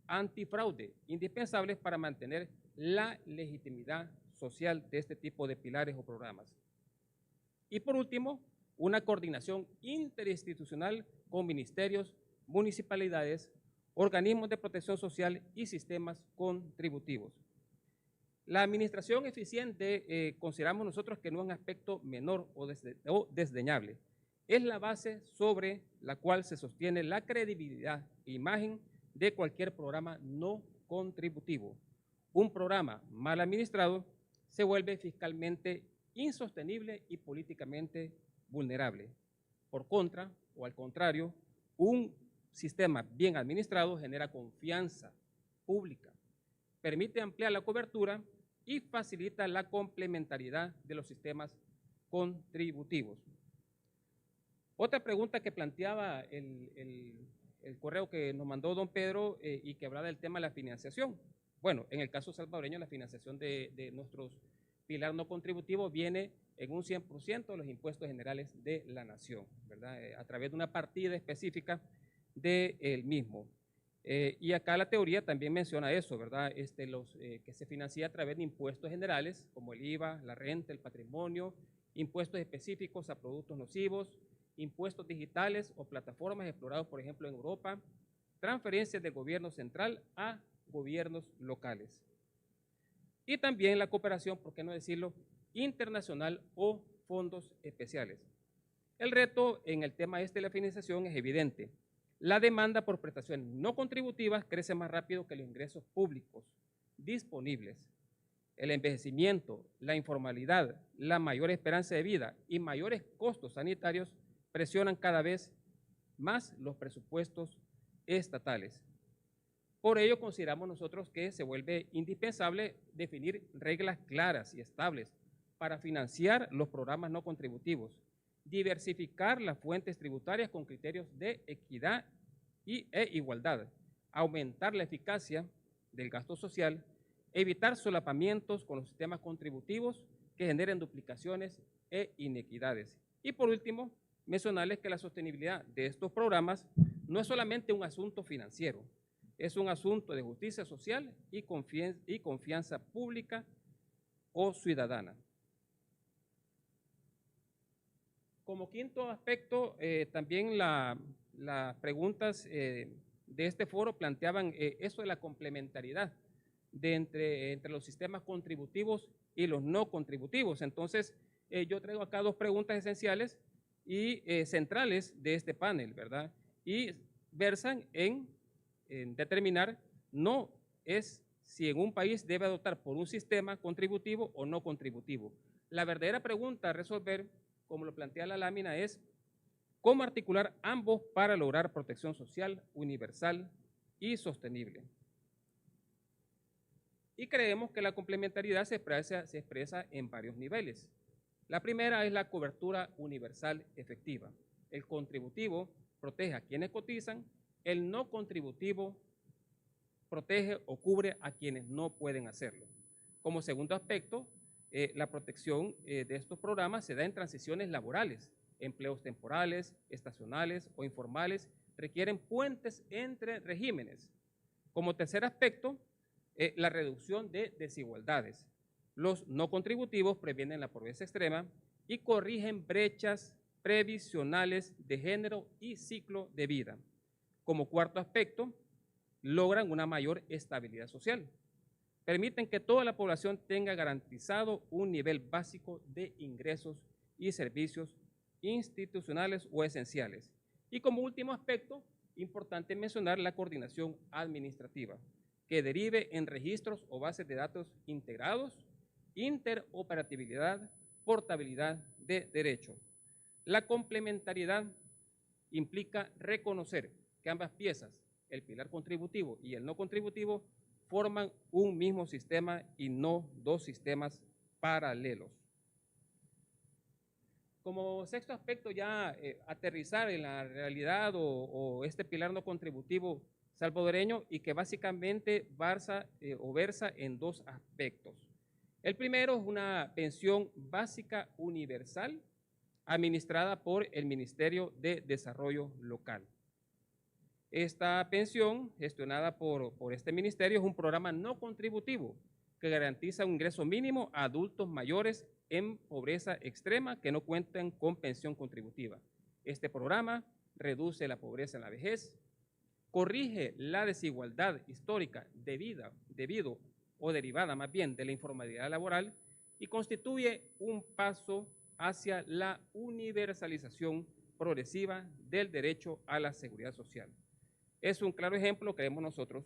antifraude, indispensables para mantener la legitimidad social de este tipo de pilares o programas. Y por último, una coordinación interinstitucional con ministerios, municipalidades, organismos de protección social y sistemas contributivos. La administración eficiente consideramos nosotros que no es un aspecto menor o desdeñable. Es la base sobre la cual se sostiene la credibilidad e imagen de cualquier programa no contributivo. Un programa mal administrado se vuelve fiscalmente insostenible y políticamente vulnerable. Por contra, o al contrario, un sistema bien administrado genera confianza pública, permite ampliar la cobertura y facilita la complementariedad de los sistemas contributivos. Otra pregunta que planteaba el correo que nos mandó don Pedro y que hablaba del tema de la financiación. Bueno, en el caso salvadoreño, la financiación de nuestros pilar no contributivo viene en un 100% de los impuestos generales de la nación, ¿verdad? A través de una partida específica del mismo. Y acá la teoría también menciona eso, ¿verdad? Que se financia a través de impuestos generales, como el IVA, la renta, el patrimonio, impuestos específicos a productos nocivos, impuestos digitales o plataformas explorados, por ejemplo, en Europa, transferencias del gobierno central a gobiernos locales. Y también la cooperación, por qué no decirlo, internacional o fondos especiales. El reto en el tema de la financiación es evidente. La demanda por prestaciones no contributivas crece más rápido que los ingresos públicos disponibles. El envejecimiento, la informalidad, la mayor esperanza de vida y mayores costos sanitarios presionan cada vez más los presupuestos estatales. Por ello, consideramos nosotros que se vuelve indispensable definir reglas claras y estables para financiar los programas no contributivos, diversificar las fuentes tributarias con criterios de equidad e igualdad, aumentar la eficacia del gasto social, evitar solapamientos con los sistemas contributivos que generen duplicaciones e inequidades. Y por último, mencionarles que la sostenibilidad de estos programas no es solamente un asunto financiero, es un asunto de justicia social y confianza pública o ciudadana. Como quinto aspecto, también las preguntas de este foro planteaban eso de la complementariedad entre los sistemas contributivos y los no contributivos. Entonces, yo traigo acá dos preguntas esenciales y centrales de este panel, ¿verdad? Y versan en determinar no es si en un país debe adoptar por un sistema contributivo o no contributivo. La verdadera pregunta a resolver, como lo plantea la lámina, es cómo articular ambos para lograr protección social universal y sostenible. Y creemos que la complementariedad se expresa en varios niveles. La primera es la cobertura universal efectiva. El contributivo protege a quienes cotizan el no contributivo protege o cubre a quienes no pueden hacerlo. Como segundo aspecto, la protección de estos programas se da en transiciones laborales, empleos temporales, estacionales o informales, requieren puentes entre regímenes. Como tercer aspecto, la reducción de desigualdades. Los no contributivos previenen la pobreza extrema y corrigen brechas previsionales de género y ciclo de vida. Como cuarto aspecto, logran una mayor estabilidad social. Permiten que toda la población tenga garantizado un nivel básico de ingresos y servicios institucionales o esenciales. Y como último aspecto, importante mencionar la coordinación administrativa, que derive en registros o bases de datos integrados, interoperabilidad, portabilidad de derechos. La complementariedad implica reconocer que ambas piezas, el pilar contributivo y el no contributivo, forman un mismo sistema y no dos sistemas paralelos. Como sexto aspecto, ya aterrizar en la realidad o este pilar no contributivo salvadoreño, y que básicamente versa en dos aspectos. El primero es una pensión básica universal administrada por el Ministerio de Desarrollo Local. Esta pensión, gestionada por este ministerio, es un programa no contributivo que garantiza un ingreso mínimo a adultos mayores en pobreza extrema que no cuentan con pensión contributiva. Este programa reduce la pobreza en la vejez, corrige la desigualdad histórica debido o derivada más bien de la informalidad laboral y constituye un paso hacia la universalización progresiva del derecho a la seguridad social. Es un claro ejemplo, creemos nosotros,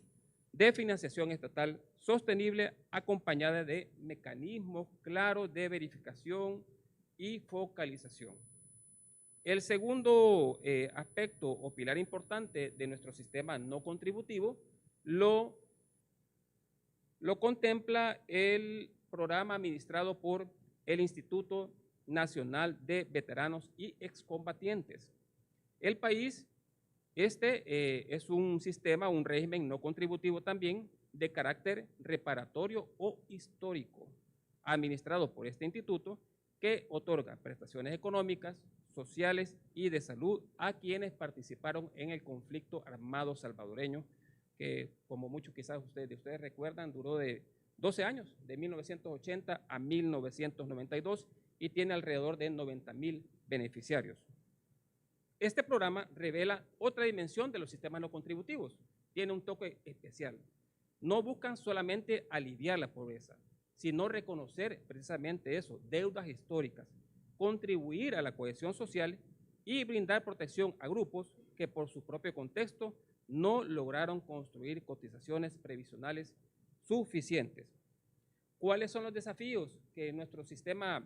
de financiación estatal sostenible acompañada de mecanismos claros de verificación y focalización. El segundo aspecto o pilar importante de nuestro sistema no contributivo lo contempla el programa administrado por el Instituto Nacional de Veteranos y Excombatientes. El país, es un sistema, un régimen no contributivo también de carácter reparatorio o histórico, administrado por este instituto, que otorga prestaciones económicas, sociales y de salud a quienes participaron en el conflicto armado salvadoreño, que como muchos quizás ustedes recuerdan, duró de 12 años, de 1980 a 1992, y tiene alrededor de 90,000 beneficiarios. Este programa revela otra dimensión de los sistemas no contributivos, tiene un toque especial. No buscan solamente aliviar la pobreza, sino reconocer precisamente eso, deudas históricas, contribuir a la cohesión social y brindar protección a grupos que por su propio contexto no lograron construir cotizaciones previsionales suficientes. ¿Cuáles son los desafíos que nuestro sistema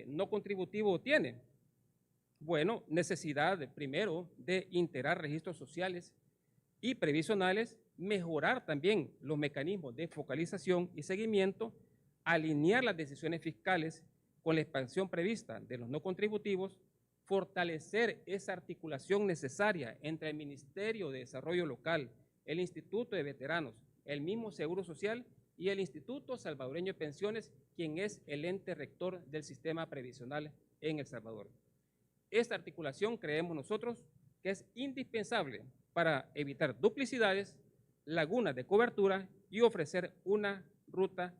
no contributivo tiene? Bueno, necesidad primero de integrar registros sociales y previsionales, mejorar también los mecanismos de focalización y seguimiento, alinear las decisiones fiscales con la expansión prevista de los no contributivos, fortalecer esa articulación necesaria entre el Ministerio de Desarrollo Local, el Instituto de Veteranos, el mismo Seguro Social y el Instituto Salvadoreño de Pensiones, quien es el ente rector del sistema previsional en El Salvador. Esta articulación creemos nosotros que es indispensable para evitar duplicidades, lagunas de cobertura y ofrecer una ruta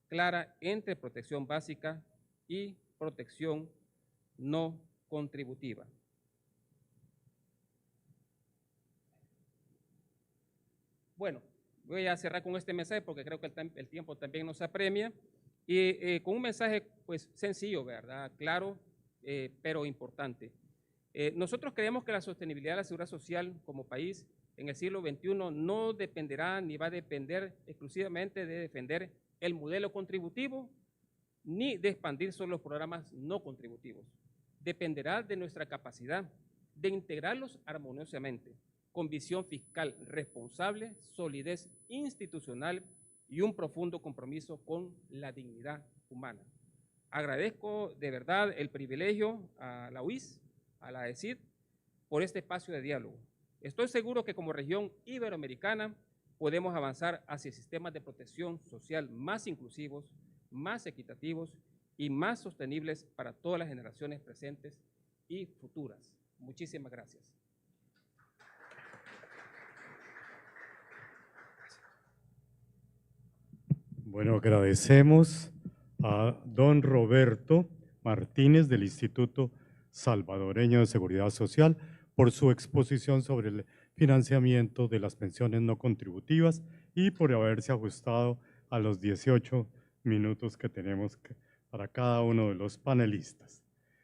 clara entre protección básica y protección no contributiva. Bueno, voy a cerrar con este mensaje porque creo que el tiempo también nos apremia, y con un mensaje pues sencillo, ¿verdad? Claro, pero importante. Nosotros creemos que la sostenibilidad de la seguridad social como país en el siglo XXI no dependerá ni va a depender exclusivamente de defender el modelo contributivo ni de expandir solo los programas no contributivos. Dependerá de nuestra capacidad de integrarlos armoniosamente, con visión fiscal responsable, solidez institucional y un profundo compromiso con la dignidad humana. Agradezco de verdad el privilegio a la UIS, a la ESID, por este espacio de diálogo. Estoy seguro que como región iberoamericana podemos avanzar hacia sistemas de protección social más inclusivos, más equitativos y más sostenibles para todas las generaciones presentes y futuras. Muchísimas gracias. Bueno, agradecemos a don Roberto Martínez del Instituto Salvadoreño de Seguridad Social por su exposición sobre el financiamiento de las pensiones no contributivas y por haberse ajustado a los 18 minutos que tenemos para cada uno de los panelistas.